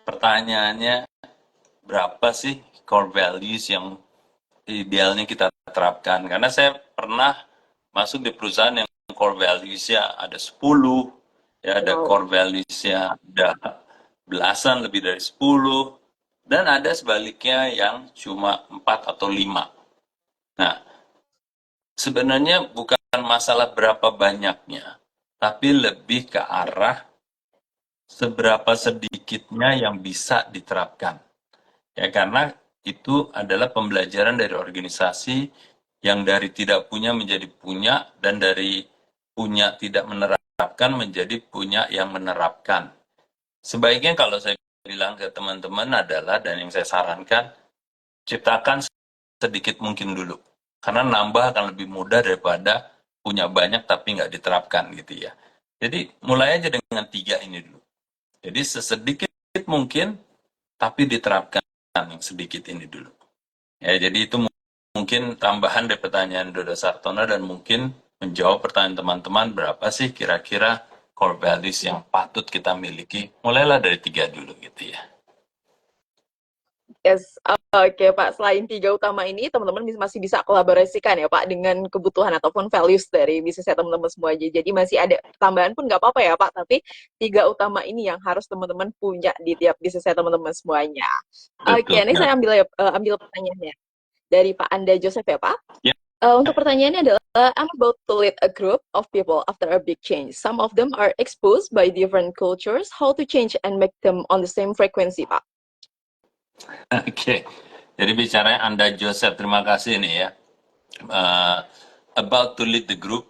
Pertanyaannya, berapa sih core values yang idealnya kita terapkan? Karena saya pernah masuk di perusahaan yang core values-nya ada 10, ya ada Wow. core values-nya ada belasan, lebih dari 10, dan ada sebaliknya yang cuma 4 atau 5. Nah, sebenarnya bukan masalah berapa banyaknya, tapi lebih ke arah seberapa sedikitnya yang bisa diterapkan. Ya, karena itu adalah pembelajaran dari organisasi yang dari tidak punya menjadi punya, dan dari punya tidak menerapkan menjadi punya yang menerapkan. Sebaiknya kalau saya bilang ke teman-teman adalah, dan yang saya sarankan, ciptakan sedikit mungkin dulu. Karena nambah akan lebih mudah daripada punya banyak tapi nggak diterapkan gitu ya. Jadi mulai aja dengan 3 ini dulu. Jadi sesedikit mungkin tapi diterapkan yang sedikit ini dulu. Ya, jadi itu mungkin tambahan dari pertanyaan Dodo Sartono, dan mungkin menjawab pertanyaan teman-teman, berapa sih kira-kira core values yang patut kita miliki. Mulailah dari 3 dulu gitu ya. Yes, oke Pak. Selain tiga utama ini, teman-teman masih bisa kolaborasikan ya Pak dengan kebutuhan ataupun values dari bisnisnya teman-teman semua aja. Jadi masih ada tambahan pun nggak apa-apa ya Pak. Tapi tiga utama ini yang harus teman-teman punya di tiap bisnisnya teman-teman semuanya. Oke, Betul ini sekali. saya ambil pertanyaannya dari Pak Anda Joseph ya Pak. Ya. Untuk pertanyaannya adalah, I'm about to lead a group of people after a big change. Some of them are exposed by different cultures. How to change and make them on the same frequency, Pak? Oke. Jadi bicaranya Anda Joseph, terima kasih nih ya. Uh, about to lead the group.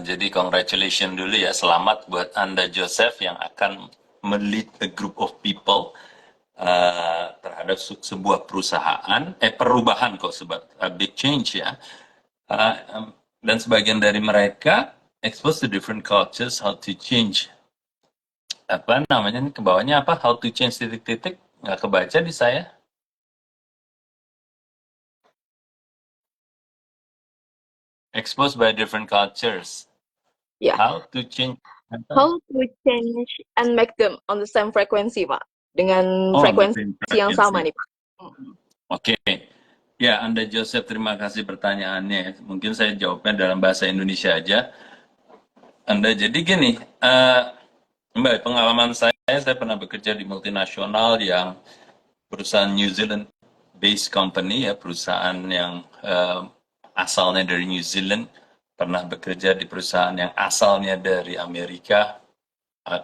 Jadi congratulations dulu ya, selamat buat Anda Joseph yang akan melead a group of people. terhadap sebuah perusahaan, perubahan kok, big change ya. Dan sebagian dari mereka expose to different cultures, how to change, apa namanya nih, ke bawahnya apa, how to change titik-titik, nggak kebaca di saya. Exposed by different cultures, Ya, how to change, apa? how to change and make them on the same frequency, Pak. Dengan Oh, the frekuensi same yang sama frequency. nih, Pak. Oke. Ya, Anda Joseph, terima kasih pertanyaannya. Mungkin saya jawabnya dalam bahasa Indonesia aja. Anda jadi gini, Mbak, pengalaman saya pernah bekerja di multinasional yang perusahaan New Zealand based company ya, perusahaan yang asalnya dari New Zealand, pernah bekerja di perusahaan yang asalnya dari Amerika uh,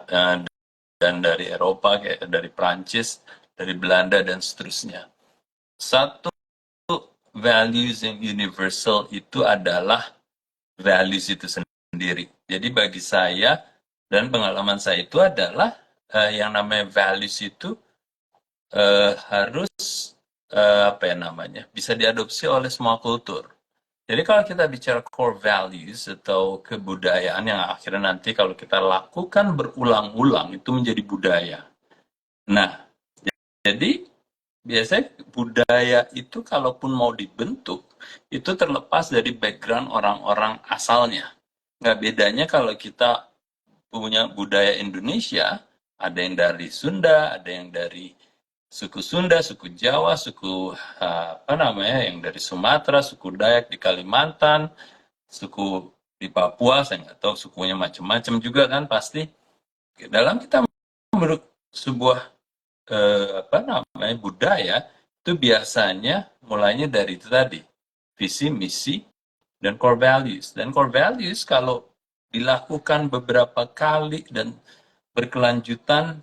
dan dari Eropa, kayak dari Prancis, dari Belanda dan seterusnya. Satu values yang universal itu adalah values itu sendiri. Jadi bagi saya dan pengalaman saya itu adalah yang namanya values itu harus apa ya namanya, bisa diadopsi oleh semua kultur. Jadi kalau kita bicara core values atau kebudayaan yang akhirnya nanti kalau kita lakukan berulang-ulang itu menjadi budaya. Nah, jadi biasanya budaya itu kalaupun mau dibentuk, itu terlepas dari background orang-orang asalnya. Nggak bedanya kalau kita punya budaya Indonesia, ada yang dari Sunda, ada yang dari suku Sunda, suku Jawa, suku apa namanya, yang dari Sumatera, suku Dayak di Kalimantan, suku di Papua, saya nggak tahu sukunya macam-macam juga kan pasti. Dalam kita menurut sebuah apa namanya budaya itu biasanya mulainya dari itu tadi, visi, misi, dan core values. Dan core values kalau dilakukan beberapa kali dan berkelanjutan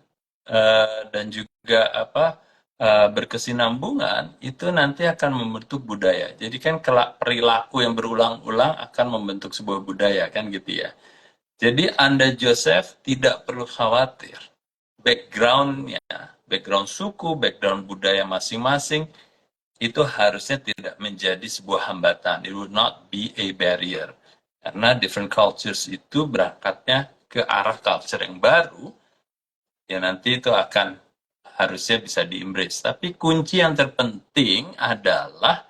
dan juga apa berkesinambungan itu nanti akan membentuk budaya. Jadi kan perilaku yang berulang-ulang akan membentuk sebuah budaya kan gitu ya. Jadi Anda Joseph tidak perlu khawatir background-nya, background suku, background budaya masing-masing itu harusnya tidak menjadi sebuah hambatan. It would not be a barrier. Karena different cultures itu berangkatnya ke arah culture yang baru, ya nanti itu akan harusnya bisa di-embrace. Tapi kunci yang terpenting adalah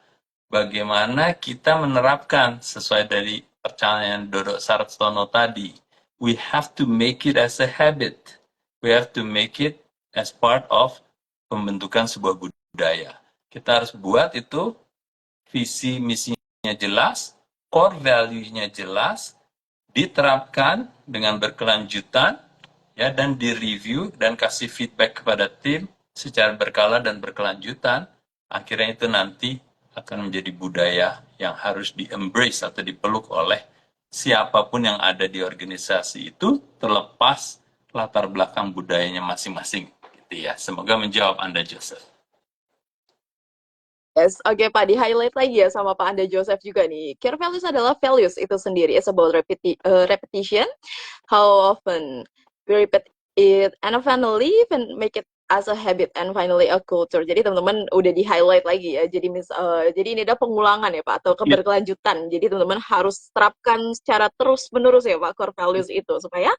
bagaimana kita menerapkan sesuai dari percayaan Dodo Sartono tadi. We have to make it as a habit. We have to make it as part of pembentukan sebuah budaya. Kita harus buat itu visi misinya jelas, core value-nya jelas, diterapkan dengan berkelanjutan, ya, dan direview dan kasih feedback kepada tim secara berkala dan berkelanjutan. Akhirnya itu nanti akan menjadi budaya yang harus di-embrace atau dipeluk oleh siapapun yang ada di organisasi itu, terlepas latar belakang budayanya masing-masing. Gitu ya. Semoga menjawab Anda, Joseph. Yes, oke Pak, di-highlight lagi ya sama Pak Anda Joseph juga nih. Core values adalah values itu sendiri. It's about repetition, how often we repeat it, and finally even make it as a habit and finally a culture. Jadi teman-teman udah di-highlight lagi ya. Jadi ini ada pengulangan ya Pak atau Ya, keberkelanjutan. Jadi teman-teman harus terapkan secara terus-menerus ya Pak core values itu supaya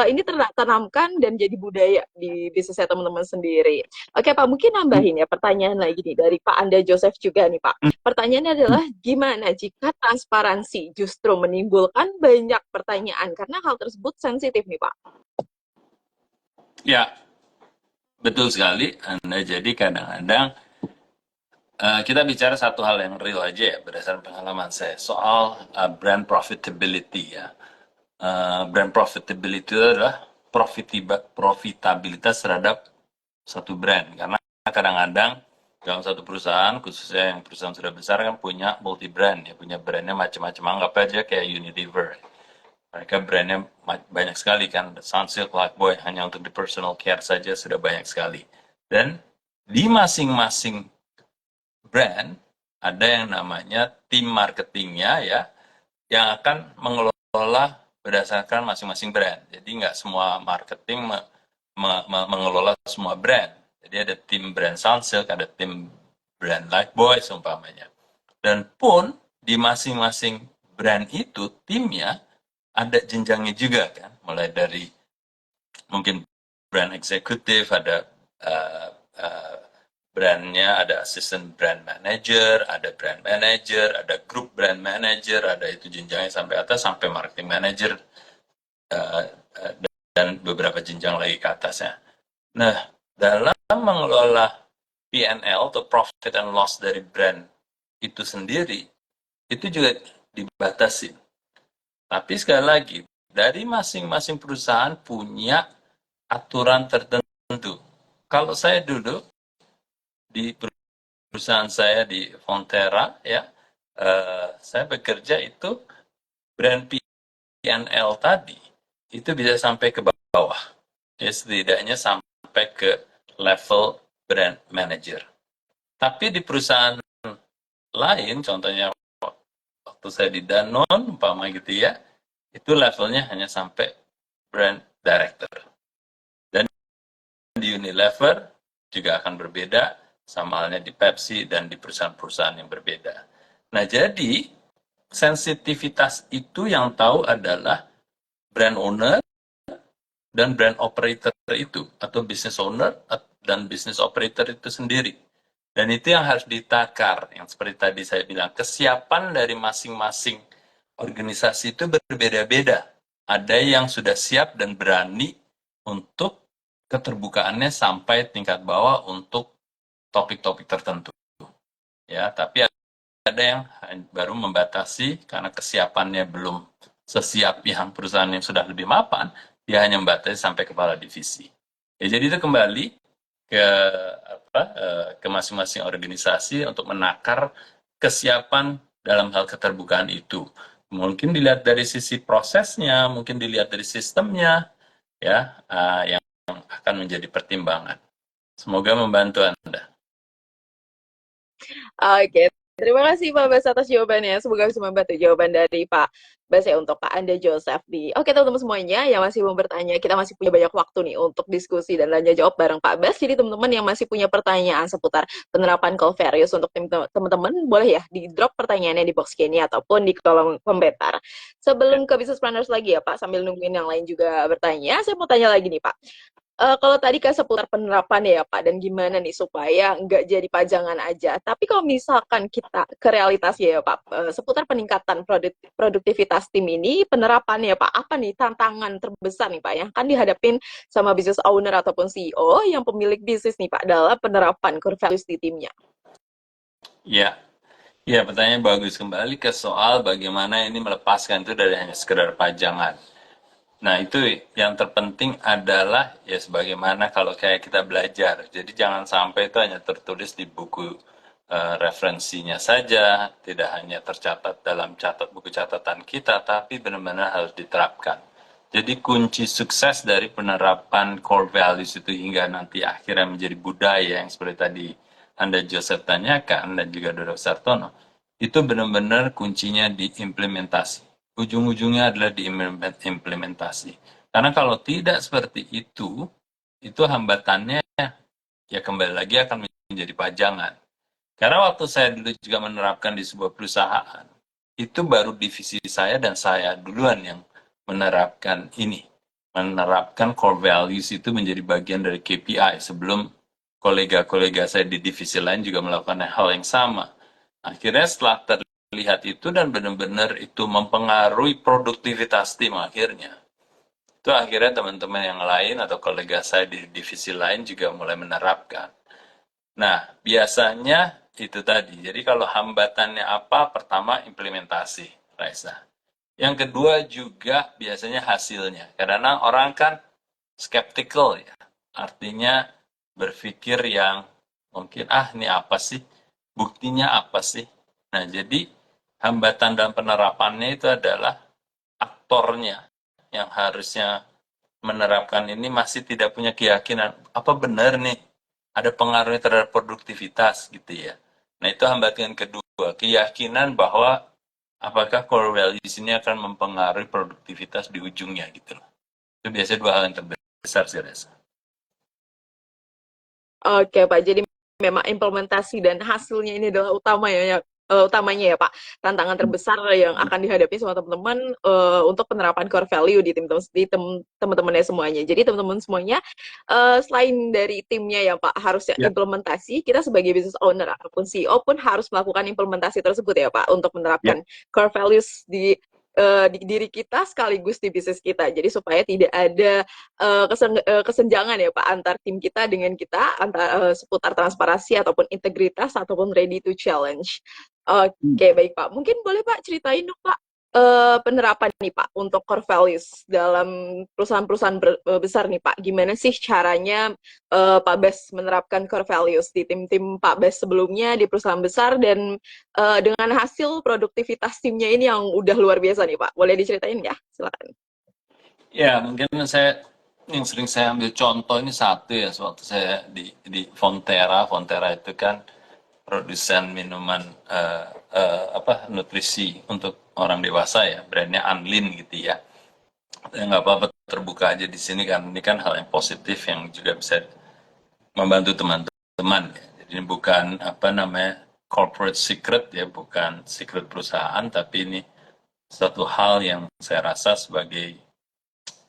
ini tertanamkan dan jadi budaya di bisnisnya teman-teman sendiri. Oke Pak, mungkin nambahin ya pertanyaan lagi nih dari Pak Anda Joseph juga nih Pak. Pertanyaannya adalah gimana jika transparansi justru menimbulkan banyak pertanyaan karena hal tersebut sensitif nih Pak. ya, betul sekali. Anda jadi kadang-kadang kita bicara satu hal yang real aja ya, berdasarkan pengalaman saya, soal brand profitability ya. Brand profitability itu adalah profitabilitas terhadap satu brand. Karena kadang-kadang dalam satu perusahaan, khususnya yang perusahaan sudah besar kan punya multi brand ya, punya brandnya macam-macam. Anggap aja kayak Unilever. Mereka brandnya banyak sekali kan, Sunsilk, Lifebuoy, hanya untuk di personal care saja sudah banyak sekali. Dan di masing-masing brand ada yang namanya tim marketingnya ya, yang akan mengelola berdasarkan masing-masing brand. Jadi nggak semua marketing mengelola semua brand. Jadi ada tim brand Sunsilk, ada tim brand Lifebuoy seumpamanya. Dan pun di masing-masing brand itu timnya ada jenjangnya juga kan, mulai dari mungkin brand eksekutif, ada uh, uh, brandnya, ada assistant brand manager, ada brand manager, ada group brand manager, ada itu jenjangnya sampai atas sampai marketing manager, uh, uh, dan beberapa jenjang lagi ke atasnya. Nah, dalam mengelola P&L atau profit and loss dari brand itu sendiri, itu juga dibatasi. Tapi sekali lagi, dari masing-masing perusahaan punya aturan tertentu. Kalau saya dulu di perusahaan saya di Fonterra, ya, saya bekerja itu brand P&L tadi itu bisa sampai ke bawah, ya setidaknya sampai ke level brand manager. Tapi di perusahaan lain, contohnya waktu saya di Danone, umpama gitu ya, itu levelnya hanya sampai brand director. Dan di Unilever juga akan berbeda, sama halnya di Pepsi dan di perusahaan-perusahaan yang berbeda. Nah, jadi sensitivitas itu yang tahu adalah brand owner dan brand operator itu, atau business owner dan business operator itu sendiri. Dan itu yang harus ditakar, yang seperti tadi saya bilang, kesiapan dari masing-masing organisasi itu berbeda-beda. Ada yang sudah siap dan berani untuk keterbukaannya sampai tingkat bawah untuk topik-topik tertentu. Ya, tapi ada yang baru membatasi karena kesiapannya belum sesiap yang perusahaan yang sudah lebih mapan, dia hanya membatasi sampai kepala divisi. Ya, jadi itu kembali ke ke masing-masing organisasi untuk menakar kesiapan dalam hal keterbukaan itu. Mungkin dilihat dari sisi prosesnya, mungkin dilihat dari sistemnya, ya, yang akan menjadi pertimbangan. Semoga membantu Anda. Oke, terima kasih Pak Bas atas jawabannya. Semoga bisa membantu jawaban dari Pak Bas ya untuk Pak Anda Joseph di. Oke, teman-teman semuanya yang masih mau bertanya, kita masih punya banyak waktu nih untuk diskusi dan tanya jawab bareng Pak Bas. Jadi teman-teman yang masih punya pertanyaan seputar penerapan Covarius untuk teman-teman, boleh ya di drop pertanyaannya di box Q&A ataupun di kolom komentar. Sebelum ke Business Planners lagi ya Pak, sambil nungguin yang lain juga bertanya, saya mau tanya lagi nih Pak. Kalau tadi kan seputar penerapan ya Pak, dan gimana nih supaya nggak jadi pajangan aja. Tapi kalau misalkan kita ke realitas ya Pak, seputar peningkatan produktivitas tim ini, penerapannya Pak, apa nih tantangan terbesar nih Pak yang akan dihadapin sama business owner ataupun CEO yang pemilik bisnis nih Pak dalam penerapan core values di timnya? Ya, ya, pertanyaan bagus. Kembali ke soal bagaimana ini melepaskan itu dari hanya sekedar pajangan. Nah, itu yang terpenting adalah ya sebagaimana kalau kayak kita belajar. Jadi jangan sampai itu hanya tertulis di buku referensinya saja, tidak hanya tercatat dalam buku catatan kita, tapi benar-benar harus diterapkan. Jadi kunci sukses dari penerapan core values itu hingga nanti akhirnya menjadi budaya yang seperti tadi Anda Joseph tanyakan dan juga Dr. Sartono, itu benar-benar kuncinya di implementasi. Ujung-ujungnya adalah di implementasi. Karena kalau tidak seperti itu hambatannya ya kembali lagi akan menjadi pajangan. Karena waktu saya dulu juga menerapkan di sebuah perusahaan, itu baru divisi saya dan saya duluan yang menerapkan ini. Menerapkan core values itu menjadi bagian dari KPI sebelum kolega-kolega saya di divisi lain juga melakukan hal yang sama. Akhirnya setelah terlihat itu dan benar-benar itu mempengaruhi produktivitas tim akhirnya. Itu akhirnya teman-teman yang lain atau kolega saya di divisi lain juga mulai menerapkan. Nah, biasanya itu tadi. Jadi kalau hambatannya apa? Pertama, implementasi, Raisa. Yang kedua juga biasanya hasilnya. Karena orang kan skeptical ya. Artinya berpikir yang mungkin, ini apa sih? Buktinya apa sih? Nah, jadi hambatan dalam penerapannya itu adalah aktornya yang harusnya menerapkan ini masih tidak punya keyakinan apa benar nih ada pengaruhnya terhadap produktivitas gitu ya. Nah itu hambatan kedua, keyakinan bahwa apakah core values ini akan mempengaruhi produktivitas di ujungnya gitu loh. Itu biasanya dua hal yang terbesar sih Reza. Oke Pak, jadi memang implementasi dan hasilnya ini adalah utamanya ya Pak. Tantangan terbesar yang akan dihadapi sama teman-teman untuk penerapan core value di teman-temannya semuanya. Jadi teman-teman semuanya selain dari timnya ya Pak harusnya Ya, implementasi, kita sebagai business owner ataupun CEO pun harus melakukan implementasi tersebut ya Pak untuk ya, menerapkan core values di diri kita sekaligus di bisnis kita. Jadi supaya tidak ada kesenjangan ya Pak antar tim kita dengan kita seputar transparansi ataupun integritas ataupun ready to challenge. Oke, baik Pak. Mungkin boleh Pak ceritain dong Pak penerapan nih Pak untuk core values dalam perusahaan-perusahaan besar nih Pak. Gimana sih caranya Pak Bes menerapkan core values di tim-tim Pak Bes sebelumnya di perusahaan besar dan dengan hasil produktivitas timnya ini yang udah luar biasa nih Pak. Boleh diceritain ya? Silakan. ya, mungkin yang sering saya ambil contoh ini satu ya, sewaktu saya di Fonterra. Fonterra itu kan produsen minuman apa nutrisi untuk orang dewasa ya, brandnya Anlin gitu ya. Ya nggak apa-apa terbuka aja di sini kan, ini kan hal yang positif yang juga bisa membantu teman-teman ya. Jadi ini bukan apa namanya corporate secret ya, bukan secret perusahaan, tapi ini satu hal yang saya rasa sebagai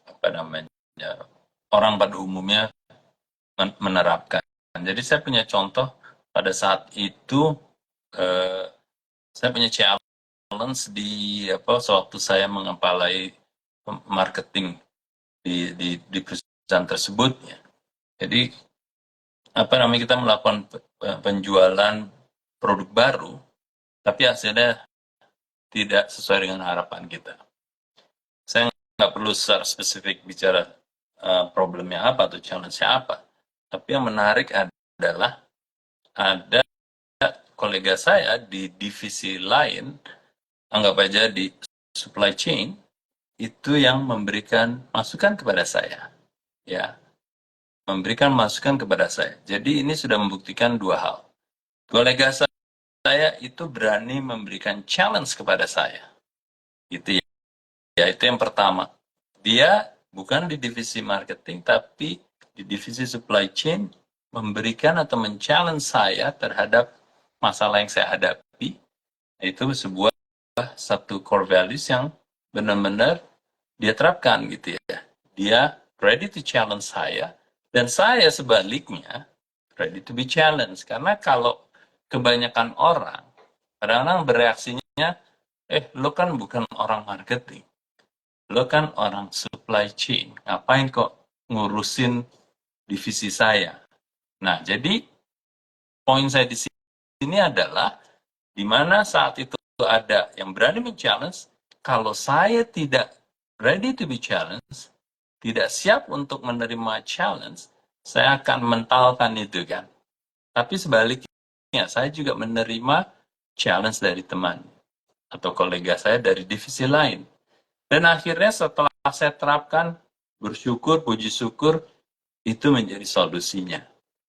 apa namanya orang pada umumnya menerapkan. Jadi saya punya contoh pada saat itu eh, saya punya challenge di apa sewaktu saya mengepalai marketing di perusahaan tersebut ya. Jadi apa namanya kita melakukan penjualan produk baru, tapi hasilnya tidak sesuai dengan harapan kita. Saya nggak perlu secara spesifik bicara problemnya apa atau challenge-nya apa, tapi yang menarik adalah ada kolega saya di divisi lain, anggap aja di supply chain, itu yang memberikan masukan kepada saya, ya, memberikan masukan kepada saya. Jadi ini sudah membuktikan dua hal. Kolega saya itu berani memberikan challenge kepada saya. Itu ya. Ya, itu yang pertama. Dia bukan di divisi marketing, tapi di divisi supply chain memberikan atau men-challenge saya terhadap masalah yang saya hadapi. Itu sebuah satu core values yang benar-benar dia terapkan gitu ya. Dia ready to challenge saya, dan saya sebaliknya ready to be challenged. Karena kalau kebanyakan orang kadang-kadang bereaksinya, lo kan bukan orang marketing, lo kan orang supply chain, ngapain kok ngurusin divisi saya. Nah, jadi poin saya di sini adalah di mana saat itu ada yang berani men-challenge, kalau saya tidak ready to be challenged, tidak siap untuk menerima challenge, saya akan mentalkan itu kan. Tapi sebaliknya, saya juga menerima challenge dari teman atau kolega saya dari divisi lain. Dan akhirnya setelah saya terapkan, bersyukur, puji syukur, itu menjadi solusinya.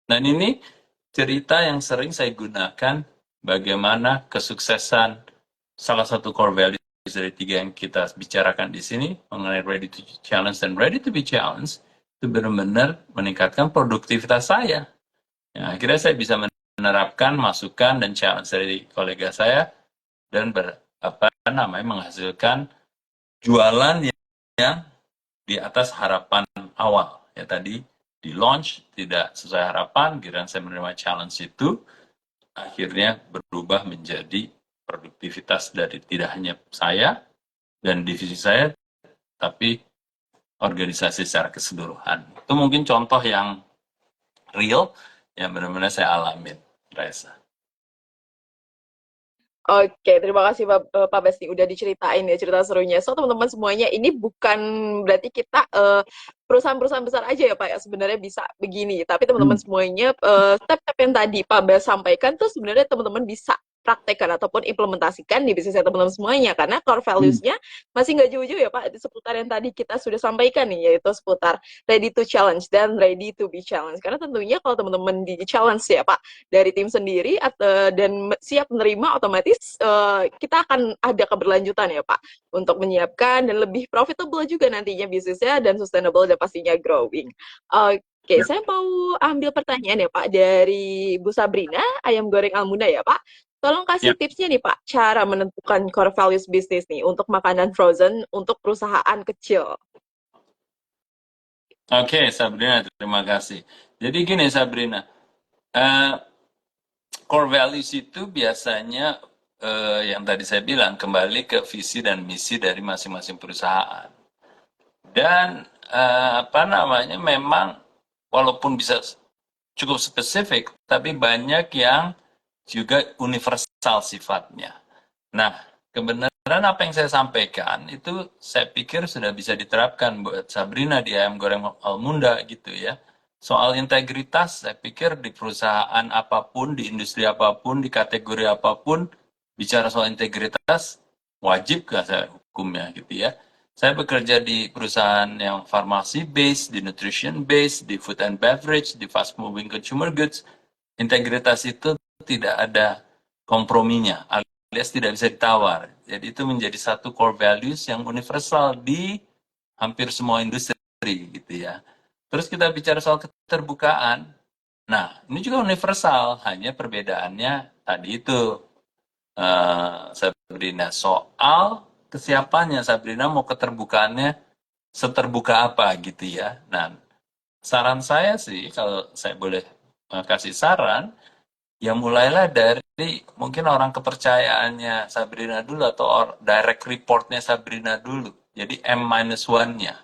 Dan ini cerita yang sering saya gunakan bagaimana kesuksesan salah satu core values dari tiga yang kita bicarakan di sini mengenai ready to challenge dan ready to be challenged itu benar-benar meningkatkan produktivitas saya. Ya, akhirnya saya bisa menerapkan masukan dan challenge dari kolega saya dan menghasilkan jualan yang di atas harapan awal. Ya tadi di launch tidak sesuai harapan, giliran saya menerima challenge itu, akhirnya berubah menjadi produktivitas dari tidak hanya saya dan divisi saya, tapi organisasi secara keseluruhan. Itu mungkin contoh yang real, yang benar-benar saya alamin, Reza. Oke, terima kasih Pak Besti udah diceritain ya cerita serunya. So teman-teman semuanya ini bukan berarti kita perusahaan-perusahaan besar aja ya Pak ya sebenarnya bisa begini. Tapi teman-teman semuanya step-step yang tadi Pak Bes sampaikan tuh sebenarnya teman-teman bisa praktekkan ataupun implementasikan di bisnisnya teman-teman semuanya karena core values-nya masih nggak jauh-jauh ya Pak di seputar yang tadi kita sudah sampaikan nih yaitu seputar ready to challenge dan ready to be challenged. Karena tentunya kalau teman-teman di challenge ya Pak dari tim sendiri dan siap menerima otomatis kita akan ada keberlanjutan ya Pak untuk menyiapkan dan lebih profitable juga nantinya bisnisnya dan sustainable dan pastinya growing. Oke, saya mau ambil pertanyaan ya Pak dari Bu Sabrina, ayam goreng Almunda ya Pak. Tolong kasih Ya, tipsnya nih Pak, cara menentukan core values bisnis nih untuk makanan frozen untuk perusahaan kecil. oke Sabrina, terima kasih. Jadi gini Sabrina, eh, core values itu biasanya yang tadi saya bilang kembali ke visi dan misi dari masing-masing perusahaan. Dan apa namanya, memang walaupun bisa cukup spesifik, tapi banyak yang juga universal sifatnya. Nah, kebenaran apa yang saya sampaikan itu saya pikir sudah bisa diterapkan buat Sabrina di ayam goreng Almunda gitu ya. Soal integritas, saya pikir di perusahaan apapun, di industri apapun, di kategori apapun, bicara soal integritas, wajib nggak saya hukumnya gitu ya. Saya bekerja di perusahaan yang farmasi based, di nutrition based, di food and beverage, di fast moving consumer goods. Integritas itu tidak ada komprominya, alias tidak bisa ditawar. Jadi itu menjadi satu core values yang universal di hampir semua industri gitu ya. Terus kita bicara soal keterbukaan. Nah, ini juga universal, hanya perbedaannya tadi itu Sabrina soal kesiapannya. Sabrina mau keterbukaannya seterbuka apa gitu ya. Nah, saran saya sih kalau saya boleh kasih saran, ya mulailah dari mungkin orang kepercayaannya Sabrina dulu atau direct reportnya Sabrina dulu. Jadi M-1-nya.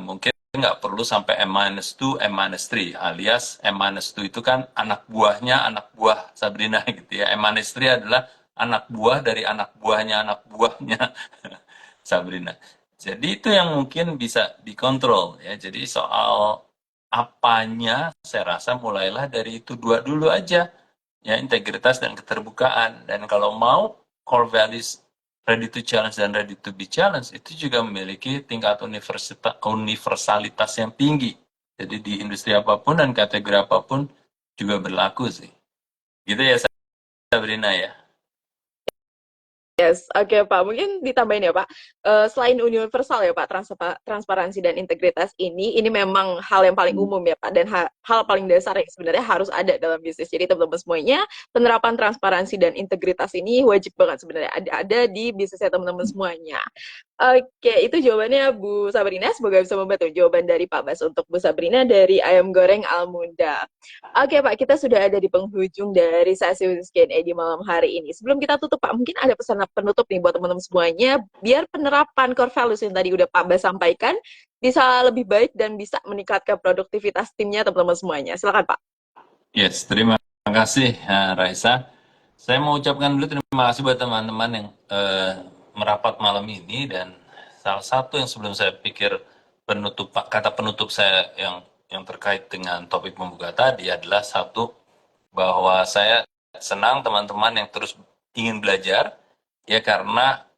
Mungkin nggak perlu sampai M-2, M-3 alias M-2 itu kan anak buah Sabrina gitu ya. M-3 adalah anak buah dari anak buahnya Sabrina. Jadi itu yang mungkin bisa dikontrol ya. Jadi soal apanya saya rasa mulailah dari itu dua dulu aja ya, integritas dan keterbukaan. Dan kalau mau core values ready to challenge dan ready to be challenged itu juga memiliki tingkat universalitas yang tinggi. Jadi di industri apapun dan kategori apapun juga berlaku sih. Gitu ya Sabrina ya. Yes, oke Pak. Mungkin ditambahin ya Pak. Selain universal ya Pak, transparansi dan integritas ini memang hal yang paling umum ya Pak, dan hal paling dasar yang sebenarnya harus ada dalam bisnis. Jadi teman-teman semuanya, penerapan transparansi dan integritas ini wajib banget sebenarnya ada di bisnisnya teman-teman semuanya. Oke, itu jawabannya Bu Sabrina. Semoga bisa membantu jawaban dari Pak Bas untuk Bu Sabrina dari Ayam Goreng Almunda. Oke Pak, kita sudah ada di penghujung dari sesi Q&A di malam hari ini. Sebelum kita tutup Pak, mungkin ada pesan penutup nih buat teman-teman semuanya, biar penerapan core values yang tadi udah Pak Bas sampaikan bisa lebih baik dan bisa meningkatkan produktivitas timnya teman-teman semuanya. Silakan Pak. Yes, terima kasih Raisa. Saya mau ucapkan dulu terima kasih buat teman-teman yang merapat malam ini, dan salah satu yang sebelum saya pikir kata penutup saya yang terkait dengan topik pembuka tadi adalah satu, bahwa saya senang teman-teman yang terus ingin belajar ya, karena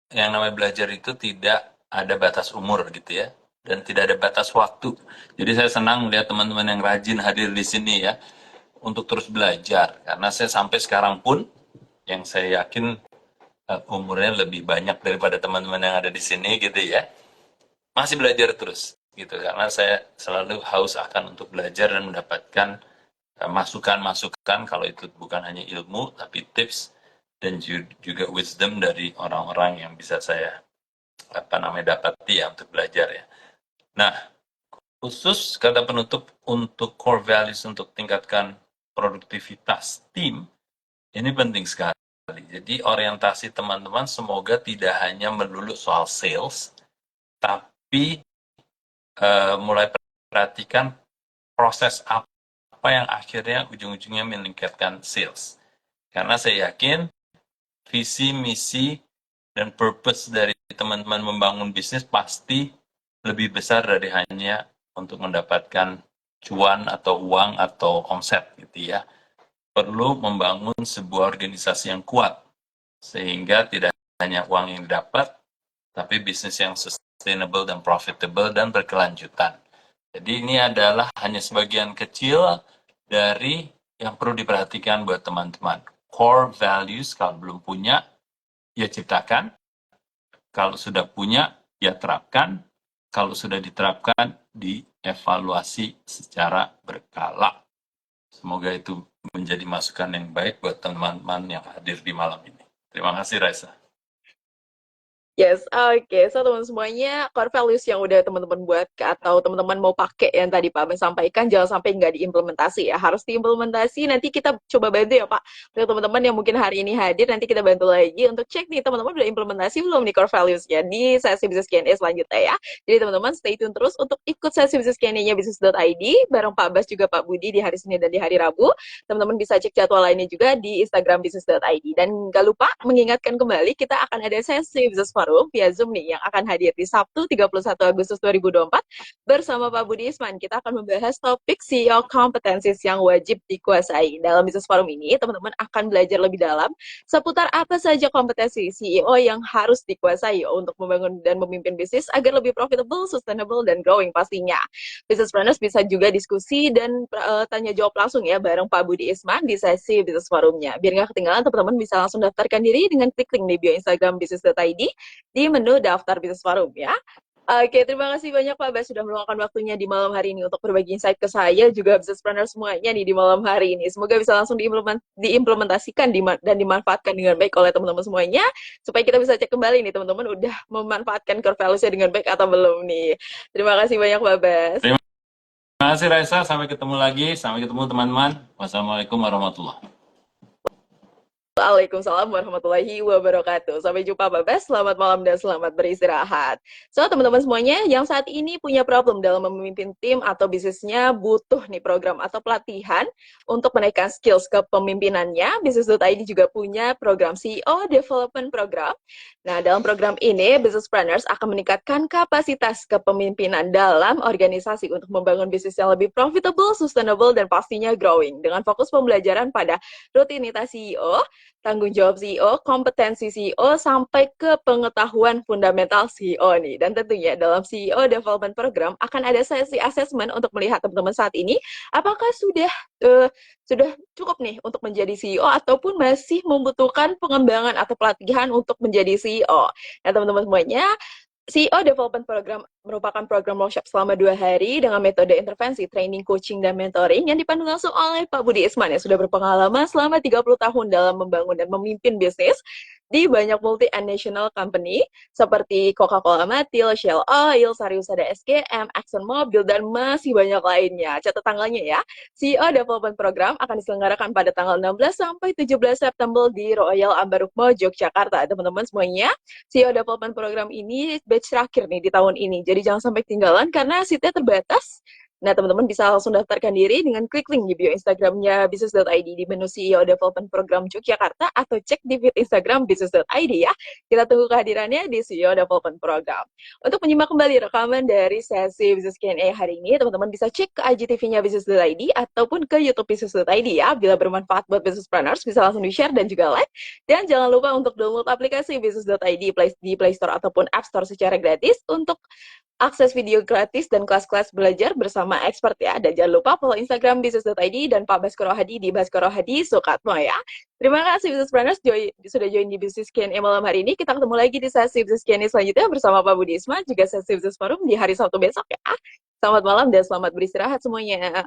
yang namanya belajar itu tidak ada batas umur gitu ya, dan tidak ada batas waktu. Jadi saya senang melihat teman-teman yang rajin hadir di sini ya, untuk terus belajar. Karena saya sampai sekarang pun, yang saya yakin umurnya lebih banyak daripada teman-teman yang ada di sini gitu ya, masih belajar terus gitu. Karena saya selalu haus akan untuk belajar dan mendapatkan masukan-masukan, kalau itu bukan hanya ilmu tapi tips dan juga wisdom dari orang-orang yang bisa saya dapati ya untuk belajar ya. Nah, khusus kata penutup untuk core values untuk tingkatkan produktivitas tim, ini penting sekali. Jadi orientasi teman-teman semoga tidak hanya melulu soal sales, tapi mulai perhatikan proses apa yang akhirnya ujung-ujungnya meningkatkan sales. Karena saya yakin visi, misi, dan purpose dari teman-teman membangun bisnis pasti lebih besar dari hanya untuk mendapatkan cuan atau uang atau omset gitu ya. Perlu membangun sebuah organisasi yang kuat, sehingga tidak hanya uang yang didapat, tapi bisnis yang sustainable dan profitable dan berkelanjutan. Jadi ini adalah hanya sebagian kecil dari yang perlu diperhatikan buat teman-teman. Core values kalau belum punya, ya ciptakan. Kalau sudah punya, ya terapkan. kalau sudah diterapkan, dievaluasi secara berkala. Semoga itu menjadi masukan yang baik buat teman-teman yang hadir di malam ini. Terima kasih, Raisa. Yes, oke. So, teman semuanya, core values yang udah teman-teman buat atau teman-teman mau pakai yang tadi Pak Ben sampaikan, jangan sampai nggak diimplementasi ya. Harus diimplementasi, nanti kita coba bantu ya Pak. Untuk teman-teman yang mungkin hari ini hadir, nanti kita bantu lagi untuk cek nih teman-teman udah implementasi belum nih core values-nya di sesi Business Q&A selanjutnya ya. Jadi teman-teman stay tune terus untuk ikut sesi Business Q&A-nya Business.id bareng Pak Bas juga Pak Budi di hari Senin dan di hari Rabu. Teman-teman bisa cek jadwal lainnya juga di Instagram Business.id. Dan nggak lupa mengingatkan kembali, kita akan ada sesi Business Forum via Zoom nih yang akan hadir di Sabtu 31 Agustus 2024 bersama Pak Budi Isman. Kita akan membahas topik CEO competencies yang wajib dikuasai. Dalam Business Forum ini, teman-teman akan belajar lebih dalam seputar apa saja kompetensi CEO yang harus dikuasai untuk membangun dan memimpin bisnis agar lebih profitable, sustainable, dan growing pastinya. Business Planners bisa juga diskusi dan tanya jawab langsung ya bareng Pak Budi Isman di sesi Business Forumnya. Biar nggak ketinggalan, teman-teman bisa langsung daftarkan diri dengan klik link di bio Instagram Business.id di menu daftar Business Forum ya. Oke, terima kasih banyak Pak Bas sudah meluangkan waktunya di malam hari ini untuk berbagi insight ke saya juga business planner semuanya nih di malam hari ini. Semoga bisa langsung diimplementasikan dan dimanfaatkan dengan baik oleh teman-teman semuanya supaya kita bisa cek kembali nih teman-teman udah memanfaatkan core values-nya dengan baik atau belum nih. Terima kasih banyak Pak Bas. Terima kasih Raisa, sampai ketemu lagi, sampai ketemu teman-teman. Wassalamualaikum warahmatullahi wabarakatuh. Waalaikumsalam warahmatullahi wabarakatuh. Sampai jumpa Pak Bas, selamat malam dan selamat beristirahat. So teman-teman semuanya yang saat ini punya problem dalam memimpin tim atau bisnisnya butuh nih program atau pelatihan untuk menaikkan skills kepemimpinannya, Business.id juga punya program CEO Development Program. Nah dalam program ini, Business Planners akan meningkatkan kapasitas kepemimpinan dalam organisasi untuk membangun bisnis yang lebih profitable, sustainable, dan pastinya growing. Dengan fokus pembelajaran pada rutinitas CEO, tanggung jawab CEO, kompetensi CEO, sampai ke pengetahuan fundamental CEO nih. Dan tentunya dalam CEO Development Program akan ada sesi assessment untuk melihat teman-teman saat ini apakah sudah cukup nih untuk menjadi CEO ataupun masih membutuhkan pengembangan atau pelatihan untuk menjadi CEO. Nah teman-teman semuanya, CEO Development Program merupakan program workshop selama 2 hari dengan metode intervensi, training, coaching, dan mentoring yang dipandu langsung oleh Pak Budi Isman yang sudah berpengalaman selama 30 tahun dalam membangun dan memimpin bisnis di banyak multinational company seperti Coca-Cola Matil, Shell Oil, Sariusada SGM, Exxon Mobil, dan masih banyak lainnya. Catat tanggalnya ya. CEO Development Program akan diselenggarakan pada tanggal 16 sampai 17 September di Royal Ambarukmo, Yogyakarta. Teman-teman semuanya, CEO Development Program ini batch terakhir nih di tahun ini. Jadi jangan sampai ketinggalan karena seatnya terbatas. Nah, teman-teman bisa langsung daftarkan diri dengan klik link di bio Instagramnya Business.id di menu CEO Development Program Yogyakarta atau cek di feed Instagram Business.id ya. Kita tunggu kehadirannya di CEO Development Program. Untuk menyimak kembali rekaman dari sesi Business Q&A hari ini, teman-teman bisa cek ke IGTV-nya Business.id ataupun ke YouTube Business.id ya. Bila bermanfaat buat business planners, bisa langsung di-share dan juga like. Dan jangan lupa untuk download aplikasi Business.id di Play Store ataupun App Store secara gratis untuk akses video gratis dan kelas-kelas belajar bersama expert ya. Dan jangan lupa follow Instagram Business.id dan Pak Baskoro Hadi di Baskoro Hadi Sukatmo ya. Terima kasih Business Planners sudah join di Business Q&A malam hari ini. Kita ketemu lagi di sesi Business Q&A selanjutnya bersama Pak Budi Isman, juga sesi Business Forum di hari Sabtu besok ya. Selamat malam dan selamat beristirahat semuanya.